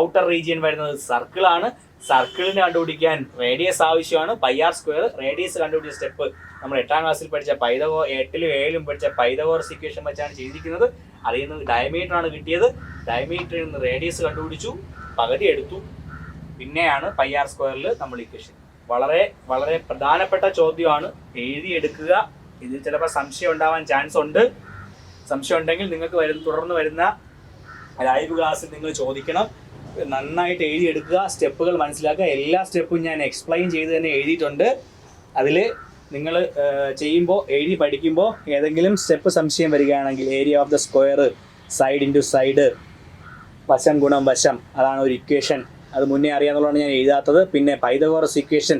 ഔട്ടർ റീജിയൻ വരുന്നത് സർക്കിളാണ്. സർക്കിളിന് കണ്ടുപിടിക്കാൻ റേഡിയസ് ആവശ്യമാണ്, πr². റേഡിയസ് കണ്ടുപിടിച്ച സ്റ്റെപ്പ് നമ്മൾ 8ാം ക്ലാസ്സിൽ പഠിച്ച 8ലും 7ലും പഠിച്ച പൈതഗോറസ് ഇക്വേഷൻ വെച്ചാണ് ചെയ്തിരിക്കുന്നത്. അതിൽ നിന്ന് ഡയമീറ്റർ ആണ് കിട്ടിയത്. ഡയമീറ്ററിൽ നിന്ന് റേഡിയസ് കണ്ടുപിടിച്ചു, പകുതി എടുത്തു, പിന്നെയാണ് πr² നമ്മൾ ഇക്വേഷൻ. വളരെ വളരെ പ്രധാനപ്പെട്ട ചോദ്യമാണ്, എഴുതിയെടുക്കുക. ഇതിൽ ചിലപ്പോൾ സംശയം ഉണ്ടാവാൻ ചാൻസ് ഉണ്ട്. സംശയം ഉണ്ടെങ്കിൽ നിങ്ങൾക്ക് തുടർന്ന് വരുന്ന ലൈവ് ക്ലാസ്സിൽ നിങ്ങൾ ചോദിക്കണം. നന്നായിട്ട് എഴുതിയെടുക്കുക, സ്റ്റെപ്പുകൾ മനസ്സിലാക്കുക. എല്ലാ സ്റ്റെപ്പും ഞാൻ എക്സ്പ്ലെയിൻ ചെയ്ത് തന്നെ എഴുതിയിട്ടുണ്ട്. അതിൽ നിങ്ങൾ ചെയ്യുമ്പോൾ, എഴുതി പഠിക്കുമ്പോൾ ഏതെങ്കിലും സ്റ്റെപ്പ് സംശയം വരികയാണെങ്കിൽ area of the square, side into side, വശം ഗുണം വശം, അതാണ് ഒരു ഇക്വേഷൻ. അത് മുന്നേ അറിയാമെന്നുള്ളതാണ് ഞാൻ എഴുതാത്തത്. പിന്നെ പൈതഗോറസ് ഇക്വേഷൻ,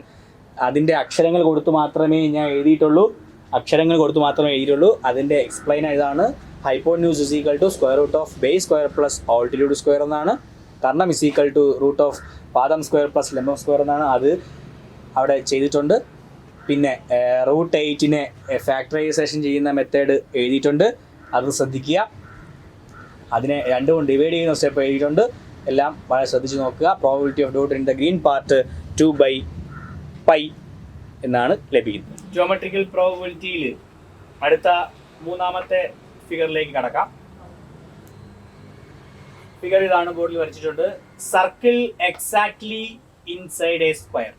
അതിൻ്റെ അക്ഷരങ്ങൾ കൊടുത്ത് മാത്രമേ ഞാൻ എഴുതിയിട്ടുള്ളൂ. അതിൻ്റെ എക്സ്പ്ലെയിൻ ഇതാണ്. Hypotenuse is equal to square root of base square plus altitude square എന്നാണ്. കർണം is equal to root of പാദം സ്ക്വയർ പ്ലസ് ലംബം സ്ക്വയർ എന്നാണ്. അത് അവിടെ ചെയ്തിട്ടുണ്ട്. പിന്നെ റൂട്ട് 8നെ ഫാക്ടറൈസേഷൻ ചെയ്യുന്ന മെത്തേഡ് എഴുതിയിട്ടുണ്ട്, അത് ശ്രദ്ധിക്കുക. അതിനെ 2 കൊണ്ട് ഡിവൈഡ് ചെയ്യുന്ന സ്റ്റെപ്പ് എഴുതിയിട്ടുണ്ട്. എല്ലാം വളരെ ശ്രദ്ധിച്ച് നോക്കുക. Probability of dot in the green part 2/π എന്നാണ് ലഭിക്കുന്നത്. ജിയോമെട്രിക്കൽ പ്രോബബിലിറ്റിയിൽ അടുത്ത 3ാമത്തെ ഫിഗറിലേക്ക് കടക്കാം. ഫിഗർ ഇതാണ്, ബോർഡിൽ വരച്ചിട്ടുണ്ട്. Circle exactly inside A square.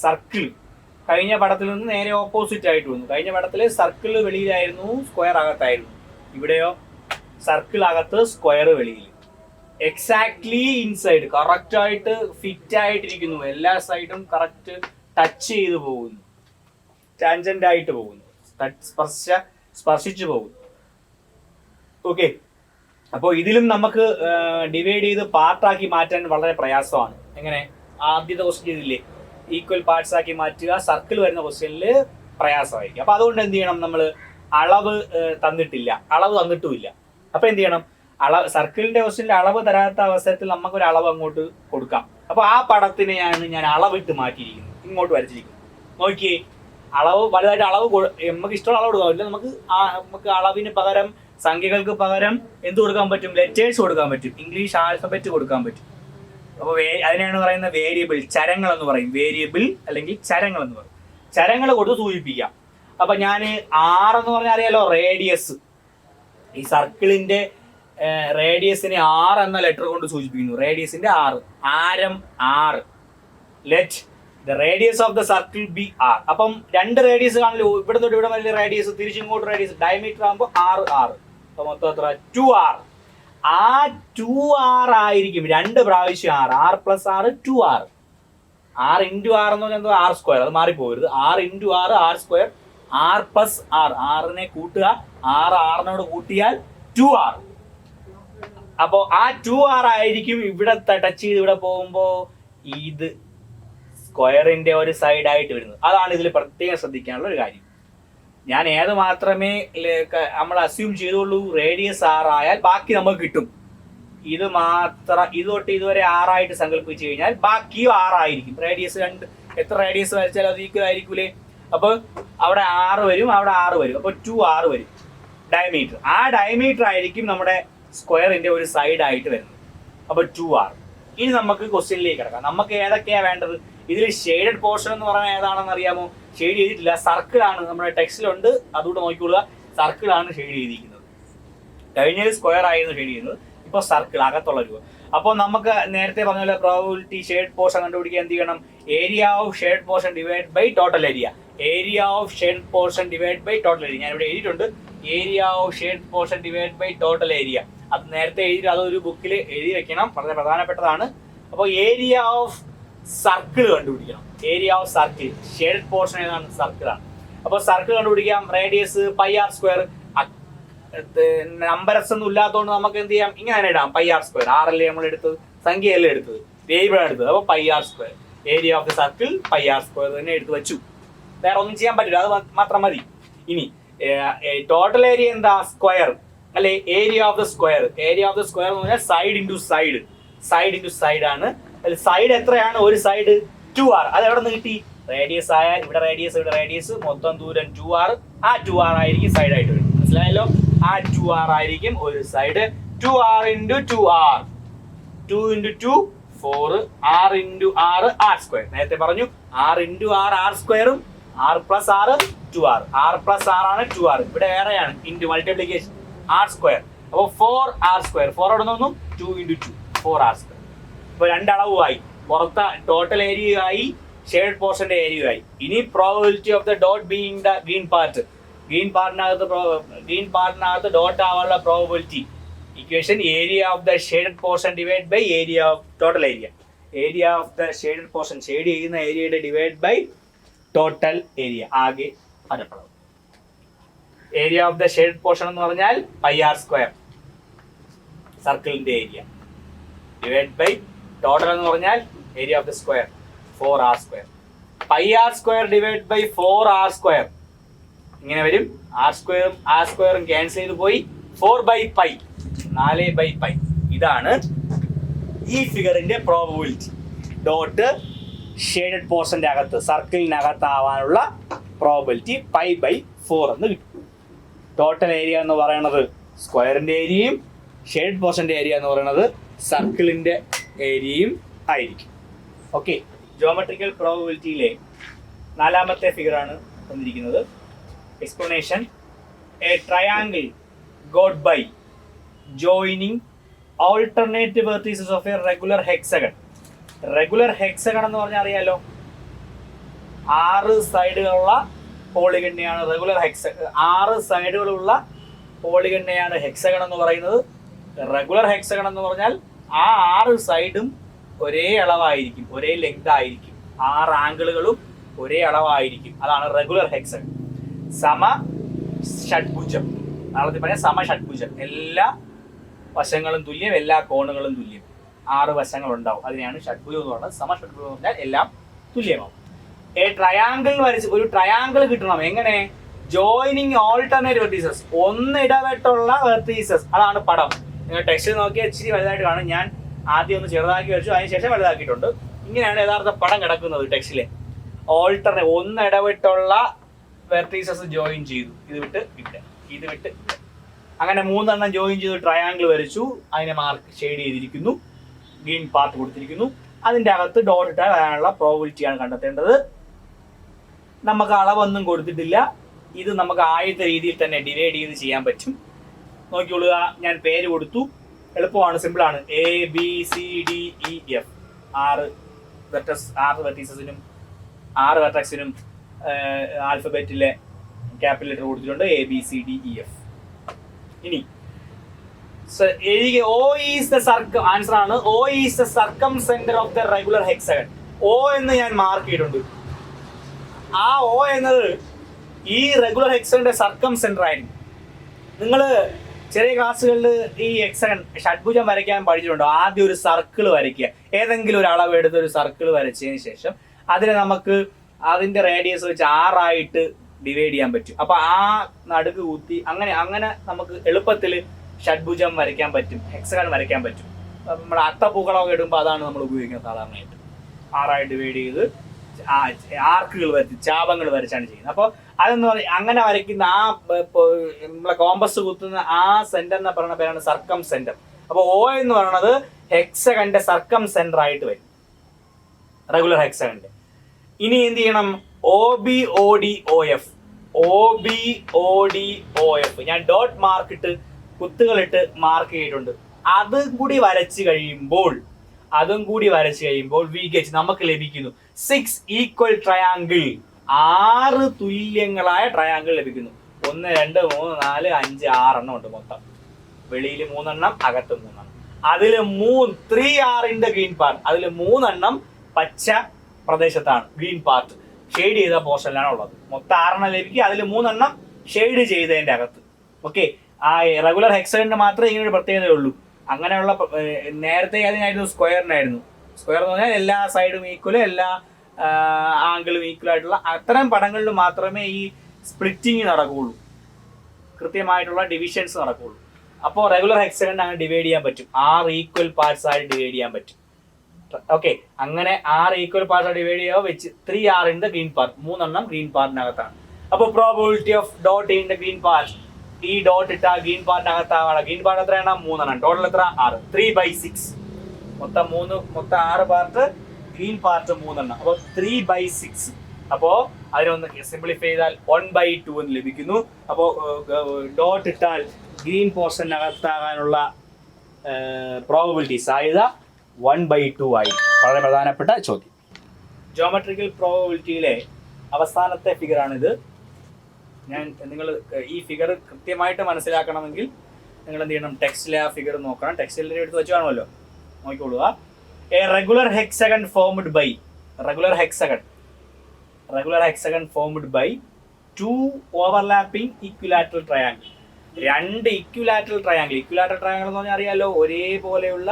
Circle കഴിഞ്ഞ പടത്തിൽ നിന്ന് നേരെ ഓപ്പോസിറ്റ് ആയിട്ട് വന്നു. കഴിഞ്ഞ പടത്തിൽ സർക്കിൾ വെളിയിലായിരുന്നു, സ്ക്വയർ അകത്തായിരുന്നു. ഇവിടെയോ സർക്കിൾ അകത്ത്, സ്ക്വയർ വെളിയിൽ. എക്സാക്ട്ലി ഇൻസൈഡ്, കറക്റ്റ് ആയിട്ട് ഫിറ്റ് ആയിട്ടിരിക്കുന്നു. എല്ലാ സൈഡും കറക്റ്റ് ടച്ച് ചെയ്ത് പോകുന്നു, ടാൻജന്റ് ആയിട്ട് പോകുന്നു, സ്പർശിച്ചു പോകുന്നു. ഓക്കെ, അപ്പോൾ ഇതിലും നമുക്ക് ഡിവൈഡ് ചെയ്ത് പാർട്ടാക്കി മാറ്റാൻ വളരെ പ്രയാസമാണ്. എങ്ങനെ? ആദ്യത്തെ ക്വസ്റ്റ്യൻ ചെയ്തില്ലേ, ഈക്വൽ പാർട്സ് ആക്കി മാറ്റുക. സർക്കിൾ വരുന്ന ക്വസ്റ്റ്യനിൽ പ്രയാസമായിരിക്കും. അപ്പോൾ അതുകൊണ്ട് എന്ത് ചെയ്യണം? നമ്മൾ അളവ് തന്നിട്ടുമില്ല. അപ്പോൾ എന്ത് ചെയ്യണം? സർക്കിളിന്റെ ക്വസ്റ്റ്യനിൽ അളവ് തരാത്ത അവസരത്തിൽ നമുക്കൊരു അളവ് അങ്ങോട്ട് കൊടുക്കാം. അപ്പോൾ ആ പടത്തിനെയാണ് ഞാൻ അളവിട്ട് മാറ്റിയിരിക്കുന്നത്, ഇങ്ങോട്ട് വരച്ചിരിക്കുന്നത്. നോക്കിയേ, അളവ് വലുതായിട്ട് നമുക്ക് ഇഷ്ടമുള്ള അളവ് കൊടുക്കാൻ പറ്റില്ല. നമുക്ക് അളവിന് പകരം, സംഖ്യകൾക്ക് പകരം എന്ത് കൊടുക്കാൻ പറ്റും? ലെറ്റേഴ്സ് കൊടുക്കാൻ പറ്റും, ഇംഗ്ലീഷ് ആൽഫബറ്റ് കൊടുക്കാൻ പറ്റും. അപ്പോൾ അതിനെയാണ് പറയുന്നത് വേരിയബിൾ, ചരങ്ങൾ എന്ന് പറയും. വേരിയബിൾ അല്ലെങ്കിൽ ചരങ്ങൾ എന്ന് പറയും. ചരങ്ങൾ കൊടുത്ത് സൂചിപ്പിക്കാം. അപ്പം ഞാൻ 6 എന്ന് പറഞ്ഞാൽ അറിയാലോ, റേഡിയസ്. ഈ സർക്കിളിന്റെ റേഡിയസിനെ 6 എന്ന ലെറ്റർ കൊണ്ട് സൂചിപ്പിക്കുന്നു. റേഡിയസിന്റെ 6, ആരം 6. Let the radius of the circle be R. അപ്പം 2 റേഡിയസ് കാണില്ല, ഇവിടെ തൊട്ട് ഇവിടെ വലിയ റേഡിയസ്, തിരിച്ചിങ്ങോട്ട് റേഡിയസ്, ഡയമീറ്റർ ആകുമ്പോൾ 6. അപ്പോൾ മൊത്തം എത്ര? 2r. ആ 2r ആയിരിക്കും 2 പ്രാവശ്യം 6. 6 + 6 2r. 6 × 6 എന്ന് പറഞ്ഞാൽ r². അത് മാറിപ്പോകരുത്. 6 × 6 r². r + r. 6നെ കൂട്ടുക, 6 6നോട് കൂട്ടിയാൽ 2r. അപ്പോൾ ആ 2r ആയിരിക്കും ഇവിടെ ടച്ച് ചെയ്ത് ഇവിടെ പോകുമ്പോൾ ഇത് സ്ക്വയറിന്റെ ഒരു സൈഡായിട്ട് വരുന്നത്. അതാണ് ഇതിൽ പ്രത്യേകം ശ്രദ്ധിക്കാനുള്ള ഒരു കാര്യം. ഞാൻ ഏത് മാത്രമേ നമ്മൾ അസ്യൂം ചെയ്തുള്ളൂ, റേഡിയസ് 6 ആയാൽ ബാക്കി നമുക്ക് കിട്ടും. ഇത് മാത്രം ഇത് തൊട്ട് ഇതുവരെ 6 ആയിട്ട് സങ്കല്പിച്ചു കഴിഞ്ഞാൽ ബാക്കിയും 6 ആയിരിക്കും. റേഡിയസ് എത്ര റേഡിയസ് വരച്ചാൽ അത് ഈക്വൽ ആയിരിക്കൂലേ. അപ്പോൾ അവിടെ 6 വരും, അവിടെ 6 വരും, അപ്പോൾ 2r വരും ഡയമീറ്റർ. ആ ഡയമീറ്റർ ആയിരിക്കും നമ്മുടെ സ്ക്വയറിന്റെ ഒരു സൈഡ് ആയിട്ട് വരുന്നത്. അപ്പോൾ 2r. ഇനി നമുക്ക് ക്വസ്റ്റ്യനിലേക്ക് കിടക്കാം. നമുക്ക് ഏതൊക്കെയാണ് വേണ്ടത്? ഇതിൽ ഷെയ്ഡഡ് പോർഷൻ എന്ന് പറഞ്ഞാൽ ഏതാണെന്ന് അറിയാമോ? ഷെയ്ഡ് ചെയ്തിട്ടില്ല, സർക്കിളാണ്. നമ്മുടെ ടെക്സ്റ്റിലുണ്ട്, അതുകൊണ്ട് നോക്കിക്കൊള്ളുക. സർക്കിളാണ് ഷെയ്ഡ് ചെയ്തിരിക്കുന്നത്. കഴിഞ്ഞൊരു സ്ക്വയർ ആയിരുന്നു ഷെയ്ഡ് ചെയ്യുന്നത്, ഇപ്പോൾ സർക്കിൾ അകത്തുള്ള രൂപ. അപ്പോൾ നമുക്ക് നേരത്തെ പറഞ്ഞ പോലെ പ്രോബബിലിറ്റി ഷെയ്ഡ് പോർഷൻ കണ്ടുപിടിക്കാൻ എന്ത് ചെയ്യണം? Area of shade portion divide by total area. Area of shade portion divide by total area. ഞാൻ ഇവിടെ എഴുതിയിട്ടുണ്ട്, area of shade portion divide by total area. അത് നേരത്തെ എഴുതി, അതൊരു ബുക്കിൽ എഴുതി വെക്കണം, വളരെ പ്രധാനപ്പെട്ടതാണ്. അപ്പോൾ ഏരിയ ഓഫ് സർക്കിൾ കണ്ടുപിടിക്കണം. Area of circle, shade portion ഏതാണ്? സർക്കിളാണ്. അപ്പോൾ സർക്കിൾ കണ്ടുപിടിക്കാം. Radius πr². നമ്പർസ് ഒന്നും ഇല്ലാത്തതുകൊണ്ട് നമുക്ക് എന്ത് ചെയ്യാം? ഇങ്ങനെ ഇടാം, πr². ആറല്ലേ നമ്മൾ എടുത്തത്, സംഖ്യയല്ലേ എടുത്തത്, വേരിയബിളാണ് എടുത്തത്. അപ്പോൾ πr². Area of the circle πr² തന്നെ എടുത്ത് വെച്ചു. വേറെ ഒന്നും ചെയ്യാൻ പറ്റില്ല, അത് മാത്രം മതി. ഇനി ടോട്ടൽ ഏരിയ എന്താ? സ്ക്വയർ അല്ലെ? Area of the square. Area of the square എന്ന് പറഞ്ഞാൽ side into side. Side into side ആണ്. സൈഡ് എത്രയാണ്? ഒരു സൈഡ് 2r. അത് എവിടെ നിന്ന് കിട്ടി? റേഡിയസ് ആയാൽ ഇവിടെ റേഡിയസ്, ഇവിടെ റേഡിയസ്, മൊത്തം ദൂരം 2r. ആ 2r ആയിരിക്കും സൈഡ് ആയിട്ട് വരും. മനസ്സിലായല്ലോ? ആ 2r ആയിരിക്കും ഒരു side. 2r into 2r. 2 into 2 4. r into r r². നേരത്തെ പറഞ്ഞു r into r r²ഉം r plus r 2r. r plus r ആണ് 2r. ഇവിടെ വേറെയാണ് ഇൻറ്റു മൾട്ടിപ്ലിക്കേഷൻ r². അപ്പോൾ 4r². 4 അവിടെ നിന്ന് 2 ഇൻറ്റു 2 4r². ഇപ്പോൾ രണ്ടളവുമായി. പുറത്തെ ടോട്ടൽ ഏരിയ ആയി, ഷെയ്ഡ് പോർഷന്റെ ഏരിയ ആയി. ഇനി probability of the dot being the green part. Green പാർട്ടിനകത്ത് ഡോട്ട് ആവാനുള്ള probability equation area of the shaded portion divide by area of total area. Area of the shaded portion, shade ചെയ്യുന്ന ഏരിയയുടെ ഡിവൈഡ് ബൈ ടോട്ടൽ ഏരിയ, ആകെ പരപ്പളവ്. Area of the shaded portion എന്ന് പറഞ്ഞാൽ πr², സർക്കിളിന്റെ ഏരിയ, ഡിവൈഡ് ബൈ ടോട്ടൽ എന്ന് പറഞ്ഞാൽ area of the square 4r². πr² divide by 4r². ഇങ്ങനെ വരും. r²ഉം ക്യാൻസൽ ചെയ്ത് പോയി. 4/π, 4/π. ഇതാണ് ഈ ഫിഗറിന്റെ പ്രോബബിലിറ്റി. ഡോട്ട് ഷെയ്ഡഡ് പോർഷന്റെ അകത്ത്, സർക്കിളിനകത്താവാനുള്ള പ്രോബബിലിറ്റി π/4 എന്ന് കിട്ടും. ടോട്ടൽ ഏരിയ എന്ന് പറയുന്നത് സ്ക്വയറിന്റെ ഏരിയയും ഷെയ്ഡ് പോർഷന്റെ ഏരിയ എന്ന് പറയുന്നത് സർക്കിളിന്റെ ഏരിയയും ആയിരിക്കും. ഓക്കെ, ജോമെട്രിക്കൽ പ്രോബബിലിറ്റിയിലെ 4ാമത്തെ ഫിഗറാണ് തന്നിരിക്കുന്നത്. Explanation: a triangle got by joining alternate vertices of a regular hexagon. Regular hexagon എന്ന് പറഞ്ഞാൽ അറിയാലോ, 6 സൈഡുകളുള്ള പോളിഗണിനെയാണ് റെഗുലർ ഹെക്സഗൺ. 6 സൈഡുകളുള്ള പോളിഗണിനെയാണ് ഹെക്സഗൺ എന്ന് പറയുന്നത്. റെഗുലർ ഹെക്സഗൺ എന്ന് പറഞ്ഞാൽ ആ 6 സൈഡും ഒരേ അളവായിരിക്കും, ഒരേ ലെങ്ത് ആയിരിക്കും. 6 ആംഗിളുകളും ഒരേ അളവായിരിക്കും. അതാണ് റെഗുലർ ഹെക്സഗൺ. സമ ഷഡ്ഭുജം, നാളത്തെ പറഞ്ഞാൽ സമ ഷഡ്ഭുജം. എല്ലാ വശങ്ങളും തുല്യം, എല്ലാ കോണുകളും തുല്യം. 6 വശങ്ങൾ ഉണ്ടാവും, അതിനെയാണ് ഷഡ്ഭുജം എന്ന് പറയുന്നത്. സമ ഷഡ്ഭുജം എന്ന് പറഞ്ഞാൽ എല്ലാം തുല്യമാവും. ട്രയാങ്കിൾ വരച്ച് ഒരു ട്രയാങ്കിൾ കിട്ടണം. എങ്ങനെ? ജോയിനിങ് ഓൾട്ടർനേറ്റ് വെർട്ടീസസ്, ഒന്നിടവിട്ടുള്ള വെർട്ടീസസ്. അതാണ് പടം. നിങ്ങൾ ടെക്സ്റ്റ് നോക്കിയാൽ ഇച്ചിരി വലുതായിട്ട് കാണും. ഞാൻ ആദ്യം ഒന്ന് ചെറുതാക്കി വെച്ചു, അതിനുശേഷം വലുതാക്കിയിട്ടുണ്ട്. ഇങ്ങനെയാണ് യഥാർത്ഥ പടം കിടക്കുന്നത് ടെക്സ്റ്റിലെ. ഒന്നിടവിട്ടുള്ള വെർട്ടീസസ് ജോയിൻ ചെയ്തു. ഇത് വിട്ട് ഇവിടെ, ഇത് വിട്ട് ഇവിടെ, അങ്ങനെ 3 ജോയിൻ ചെയ്ത് ട്രയാങ്കിൾ വരച്ചു. അതിനെ മാർക്ക് ഷെയ്ഡ് ചെയ്തിരിക്കുന്നു, ഗ്രീൻ പാർട്ട് കൊടുത്തിരിക്കുന്നു. അതിൻ്റെ അകത്ത് ഡോട്ട് ഇട്ടാൽ വരാനുള്ള പ്രോബബിലിറ്റിയാണ് കണ്ടെത്തേണ്ടത്. നമുക്ക് അളവൊന്നും കൊടുത്തിട്ടില്ല. ഇത് നമുക്ക് ആദ്യത്തെ രീതിയിൽ തന്നെ ഡിവൈഡ് ചെയ്ത് ചെയ്യാൻ പറ്റും. നോക്കിക്കൊള്ളുക, ഞാൻ പേര് കൊടുത്തു. എളുപ്പമാണ്, സിമ്പിളാണ്. ABCDEF 6 വെർട്ടീസസിനും 6 വെർട്ടക്സിനും ആൽഫബറ്റിലെ ക്യാപിറ്റൽ ലെറ്റർ കൊടുത്തിട്ടുണ്ട്. ABCDEF. ഇനി O is the ആൻസർ ആണ്. O is the circumcenter of the regular hexagon. O എന്ന് ഞാൻ മാർക്ക് ചെയ്തിട്ടുണ്ട്. ആ O എന്നത് ഈ റെഗുലർ ഹെക്സഗന്റെ സർക്കംസെന്റർ ആയിരിക്കും. നിങ്ങൾ ചെറിയ ക്ലാസ്സുകളിൽ ഈ ഹെക്സഗൺ ഷഡ്ഭുജം വരയ്ക്കാൻ പഠിച്ചിട്ടുണ്ടോ? ആദ്യം ഒരു സർക്കിൾ വരയ്ക്കുക. ഏതെങ്കിലും ഒരു അളവ് എടുത്ത് ഒരു സർക്കിൾ വരച്ചതിന് ശേഷം അതിനെ നമുക്ക് അതിന്റെ റേഡിയസ് വെച്ച് 6 ആയിട്ട് ഡിവൈഡ് ചെയ്യാൻ പറ്റും. അപ്പൊ ആ നടുക്ക് കുത്തി അങ്ങനെ നമുക്ക് എളുപ്പത്തിൽ ഷഡ്ഭുജം വരയ്ക്കാൻ പറ്റും, ഹെക്സഗൺ വരയ്ക്കാൻ പറ്റും. നമ്മുടെ അത്തപ്പൂക്കളമൊക്കെ ഇടുമ്പോൾ അതാണ് നമ്മൾ ഉപയോഗിക്കുന്നത് സാധാരണയായിട്ട്. 6 ഡിവൈഡ് ചെയ്ത് ആർക്കുകൾ വരച്ച് ചാപങ്ങൾ വരച്ചാണ് ചെയ്യുന്നത്. അപ്പോൾ അതെന്ന് പറഞ്ഞാൽ അങ്ങനെ വരയ്ക്കുന്ന ആ നമ്മളെ കോമ്പസ് കുത്തുന്ന ആ സെന്റർ എന്ന് പറയുന്ന പേരാണ് സർക്കം സെന്റർ. അപ്പോൾ O എന്ന് പറയുന്നത് ഹെക്സഗന്റെ സർക്കം സെന്റർ ആയിട്ട് വരും, റെഗുലർ ഹെക്സഗന്റെ. ഇനി എന്ത് ചെയ്യണം? OBODOF ഞാൻ ഡോട്ട് മാർക്ക് ഇട്ട് കുത്തുകളിട്ട് മാർക്ക് ചെയ്തിട്ടുണ്ട്. അതും കൂടി വരച്ച് കഴിയുമ്പോൾ വി ഗെറ്റ് നമുക്ക് ലഭിക്കുന്നു 6 ഈക്വൽ ട്രയാങ്കിൾ. 6 തുല്യങ്ങളായ ട്രയാങ്കിൾ ലഭിക്കുന്നു. 1 2 3 4 5 6 എണ്ണം ഉണ്ട് മൊത്തം. വെളിയിൽ 3 എണ്ണം, അകത്ത് 3 എണ്ണം. അതിൽ 3 are in the green part. അതിൽ 3 എണ്ണം പച്ച പ്രദേശത്താണ്, ഗ്രീൻ പാർട്ട് ഷെയ്ഡ് ചെയ്ത പോർഷനിലാണ് ഉള്ളത്. മൊത്തം 6 എണ്ണം ലഭിക്കുക. അതിൽ 3 എണ്ണം ഷെയ്ഡ് ചെയ്തതിന്റെ അകത്ത്. ഓക്കെ, ആ റെഗുലർ ഹെക്സഗണിന് മാത്രമേ ഇങ്ങനെ ഒരു പ്രത്യേകതയുള്ളൂ. അങ്ങനെയുള്ള നേരത്തെ അതിനായിരുന്നു സ്ക്വയറിനായിരുന്നു. സ്ക്വയർ എന്ന് പറഞ്ഞാൽ എല്ലാ സൈഡും ഈക്വലും എല്ലാ ആംഗിളും ഈക്വൽ ആയിട്ടുള്ള അത്തരം പടങ്ങളിൽ മാത്രമേ ഈ സ്പ്ലിറ്റിങ് നടക്കുകയുള്ളൂ, കൃത്യമായിട്ടുള്ള ഡിവിഷൻസ് നടക്കുകയുള്ളൂ. അപ്പോൾ റെഗുലർ ഹെക്സഗൺ അങ്ങനെ ഡിവൈഡ് ചെയ്യാൻ പറ്റും, 6 ഈക്വൽ പാർട്സ് ആയിട്ട് ഡിവൈഡ് ചെയ്യാൻ പറ്റും. ഓക്കെ, അങ്ങനെ 6 ഈക്വൽ പാർട്സ് ആയിട്ട് ഡിവൈഡ് ചെയ്യുക വെച്ച് 3 are in the green part. 3 എണ്ണം ഗ്രീൻ പാർട്ടിനകത്താണ്. അപ്പോൾ probability of dot in the green part, ഈ ഡോട്ട് ഇട്ട ഗ്രീൻ പാർട്ടിനകത്താണ്. ഗ്രീൻ പാർട്ട് എത്ര എണ്ണം? 3 എണ്ണം. ടോട്ടൽ എത്ര? 6. 3/6. മൊത്തം 6 പാർട്ട്, ഗ്രീൻ പാർട്ട് 3 എണ്ണം. അപ്പോൾ 3/6. അപ്പോൾ അതിനൊന്ന് സിംപ്ലിഫൈ ചെയ്താൽ 1/2 എന്ന് ലഭിക്കുന്നു. അപ്പോൾ ഡോട്ട് ഇട്ടാൽ ഗ്രീൻ പോർഷനകത്താകാനുള്ള പ്രോബിലിറ്റി സാധ്യത 1/2 ആയി. വളരെ പ്രധാനപ്പെട്ട ചോദ്യം. ജോമെട്രിക്കൽ പ്രോബിലിറ്റിയിലെ അവസാനത്തെ ഫിഗറാണിത്. നിങ്ങൾ ഈ ഫിഗർ കൃത്യമായിട്ട് മനസ്സിലാക്കണമെങ്കിൽ നിങ്ങൾ എന്ത് ചെയ്യണം? ടെക്സ്റ്റിലെ ആ ഫിഗർ നോക്കണം. ടെക്സ്റ്റിൽ എടുത്ത് വെച്ച് കാണുമല്ലോ, നോക്കിക്കൊള്ളുക. A regular hexagon formed by regular hexagon formed by 2 overlapping equilateral triangle. 2 equilateral triangle എന്ന് പറഞ്ഞാൽ അറിയാലോ, ഒരേപോലെയുള്ള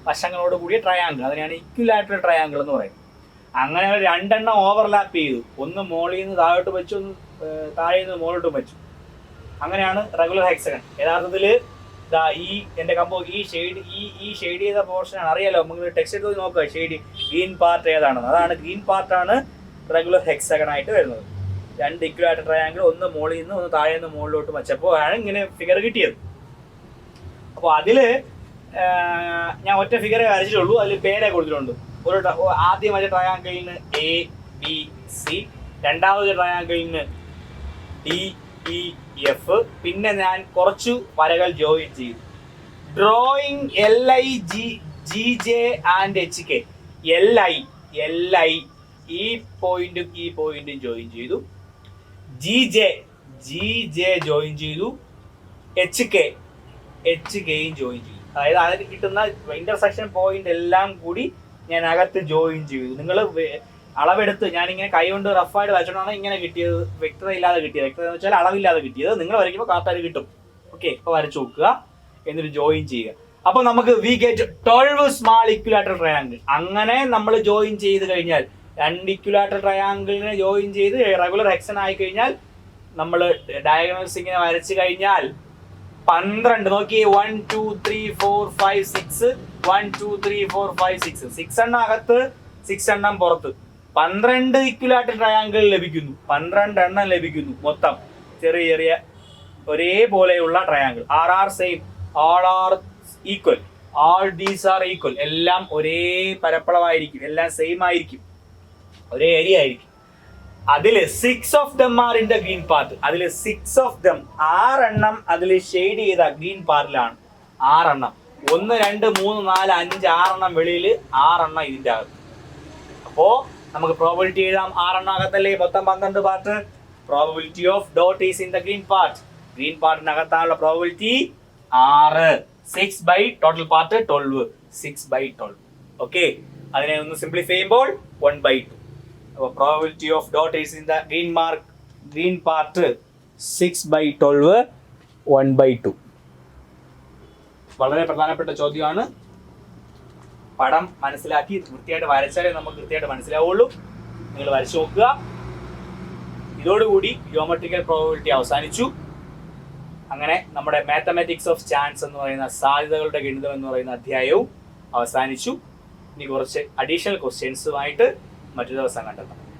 വശങ്ങളോട് കൂടിയ ട്രയാങ്കിൾ. അതിനാണ് ഇക്വിലാറ്ററൽ ട്രയാങ്കിൾ എന്ന് പറയുന്നത്. അങ്ങനെ 2 എണ്ണം ഓവർലാപ്പ് ചെയ്തു. ഒന്ന് മുകളിൽ നിന്ന് താഴോട്ട് വെച്ചു, ഒന്ന് താഴെ നിന്ന് മുകളിലോട്ടും വെച്ചു. അങ്ങനെയാണ് റെഗുലർ ഹെക്സഗൺ. യഥാർത്ഥത്തിൽ ഈ എൻ്റെ ഈ ഷെയ്ഡ് ചെയ്ത പോർഷനാണ്. അറിയാലോ, നമുക്ക് ടെക്സ്റ്റ് എടുത്ത് നോക്കുക, ഷെയ്ഡ് ഗ്രീൻ പാർട്ട് ഏതാണെന്ന്. അതാണ് ഗ്രീൻ പാർട്ടാണ് റെഗുലർ ഹെക്സഗൺ ആയിട്ട് വരുന്നത്. 2 ഇക്വിലാറ്ററൽ ട്രയാങ്കിൾ, ഒന്ന് മുകളിൽ നിന്ന് ഒന്ന് താഴെ നിന്ന് മുകളിലോട്ട് വെച്ചപ്പോൾ ആണ് ഇങ്ങനെ ഫിഗർ കിട്ടിയത്. അപ്പോൾ അതില് ഞാൻ ഒറ്റ ഫിഗറെ വരച്ചിട്ടുള്ളൂ, അതിൽ പേരെ കൊടുത്തിട്ടുണ്ട്. ആദ്യം വച്ച ട്രയാങ്കിളിന് ABC, രണ്ടാമത്തെ ട്രയാങ്കിളിന് DEF. പിന്നെ ഞാൻ കുറച്ചു വരകൾ ജോയിൻ ചെയ്തു. Drawing LIGJ and HK. LI ഈ പോയിന്റും ജോയിൻ ചെയ്തു. GJ ജോയിൻ ചെയ്തു. HKയും ജോയിൻ ചെയ്തു. അതായത് അതിന് കിട്ടുന്ന ഇന്റർസെക്ഷൻ പോയിന്റ് എല്ലാം കൂടി ഞാൻ അകത്ത് ജോയിൻ ചെയ്തു. നിങ്ങൾ അളവെടുത്ത് ഞാനിങ്ങനെ കൈ കൊണ്ട് റഫായിട്ട് വരച്ചോണ്ടാണ് ഇങ്ങനെ കിട്ടിയത്, വ്യക്തത ഇല്ലാതെ കിട്ടിയത്. വ്യക്തത എന്ന് വെച്ചാൽ അളവില്ലാതെ കിട്ടിയത്. നിങ്ങൾ വരയ്ക്കുമ്പോൾ കറക്റ്റായിട്ട് കിട്ടും. ഓക്കെ, ഇപ്പോൾ വരച്ചു നോക്കുക, എന്നിട്ട് ജോയിൻ ചെയ്യുക. അപ്പോൾ നമുക്ക് we get 12 small equilateral triangle. അങ്ങനെ നമ്മൾ ജോയിൻ ചെയ്ത് കഴിഞ്ഞാൽ 2 ഇക്വിലാറ്ററൽ ട്രയാങ്കിളിനെ ജോയിൻ ചെയ്ത് റെഗുലർ ഹെക്സൺ ആയി കഴിഞ്ഞാൽ നമ്മൾ ഡയഗണൽസ് ഇങ്ങനെ വരച്ചു കഴിഞ്ഞാൽ 12. നോക്കി, 1 2 3 4 5 6 1 2 3 4 5 6 6 എണ്ണം അകത്ത്, 6 എണ്ണം പുറത്ത്. 12 ഇക്വിലാറ്ററൽ ട്രയാങ്കിൾ ലഭിക്കുന്നു. 12 എണ്ണം ലഭിക്കുന്നു മൊത്തം. ചെറിയ ഒരേപോലെയുള്ള triangle. Are same, all are equal, all these are equal. എല്ലാം ഒരേ പരപ്പളമായിരിക്കും, എല്ലാം സെയിം ആയിരിക്കും, ഒരേ ഏരിയ ആയിരിക്കും. അതിൽ 6 of them are in the green part. അതിൽ 6 ഓഫ് ദം 6 എണ്ണം അതിൽ ഷെയ്ഡ് ചെയ്ത ഗ്രീൻ പാർട്ടിലാണ്. 6 എണ്ണം, 1 2 3 4 5 6 എണ്ണം വെളിയിൽ, 6 എണ്ണം ഇതിന്റെ അകത്ത്. അപ്പോ നമുക്ക് പ്രോബിലിറ്റി എഴുതാം. 6 എണ്ണം അകത്തല്ലേ, മൊത്തം 12 part. Probability of dot is in the green part. Green പാർട്ടിനകത്താനുള്ള probability 6. 6 by total part 12. 6/12. Okay, അതിനെ ഒന്ന് സിംപ്ലിഫൈ ചെയ്യുമ്പോൾ 1/2. അപ്പോൾ probability of dot is in the green part 6/12, 1/2. വളരെ പ്രധാനപ്പെട്ട ചോദ്യമാണ്. പടം മനസ്സിലാക്കി വൃത്തിയായിട്ട് വരച്ചാലേ നമുക്ക് കൃത്യമായിട്ട് മനസ്സിലാവുള്ളൂ. നിങ്ങൾ വരച്ചു നോക്കുക. ഇതോടുകൂടി ജിയോമെട്രിക്കൽ പ്രോബബിലിറ്റി അവസാനിച്ചു. അങ്ങനെ നമ്മുടെ മാത്തമാറ്റിക്സ് ഓഫ് ചാൻസ് എന്ന് പറയുന്ന സാധ്യതകളുടെ ഗണിതം എന്ന് പറയുന്ന അധ്യായവും അവസാനിച്ചു. ഇനി കുറച്ച് അഡീഷണൽ ക്വസ്റ്റ്യൻസുമായിട്ട് മറ്റൊരു ദിവസം കണ്ടെത്താം.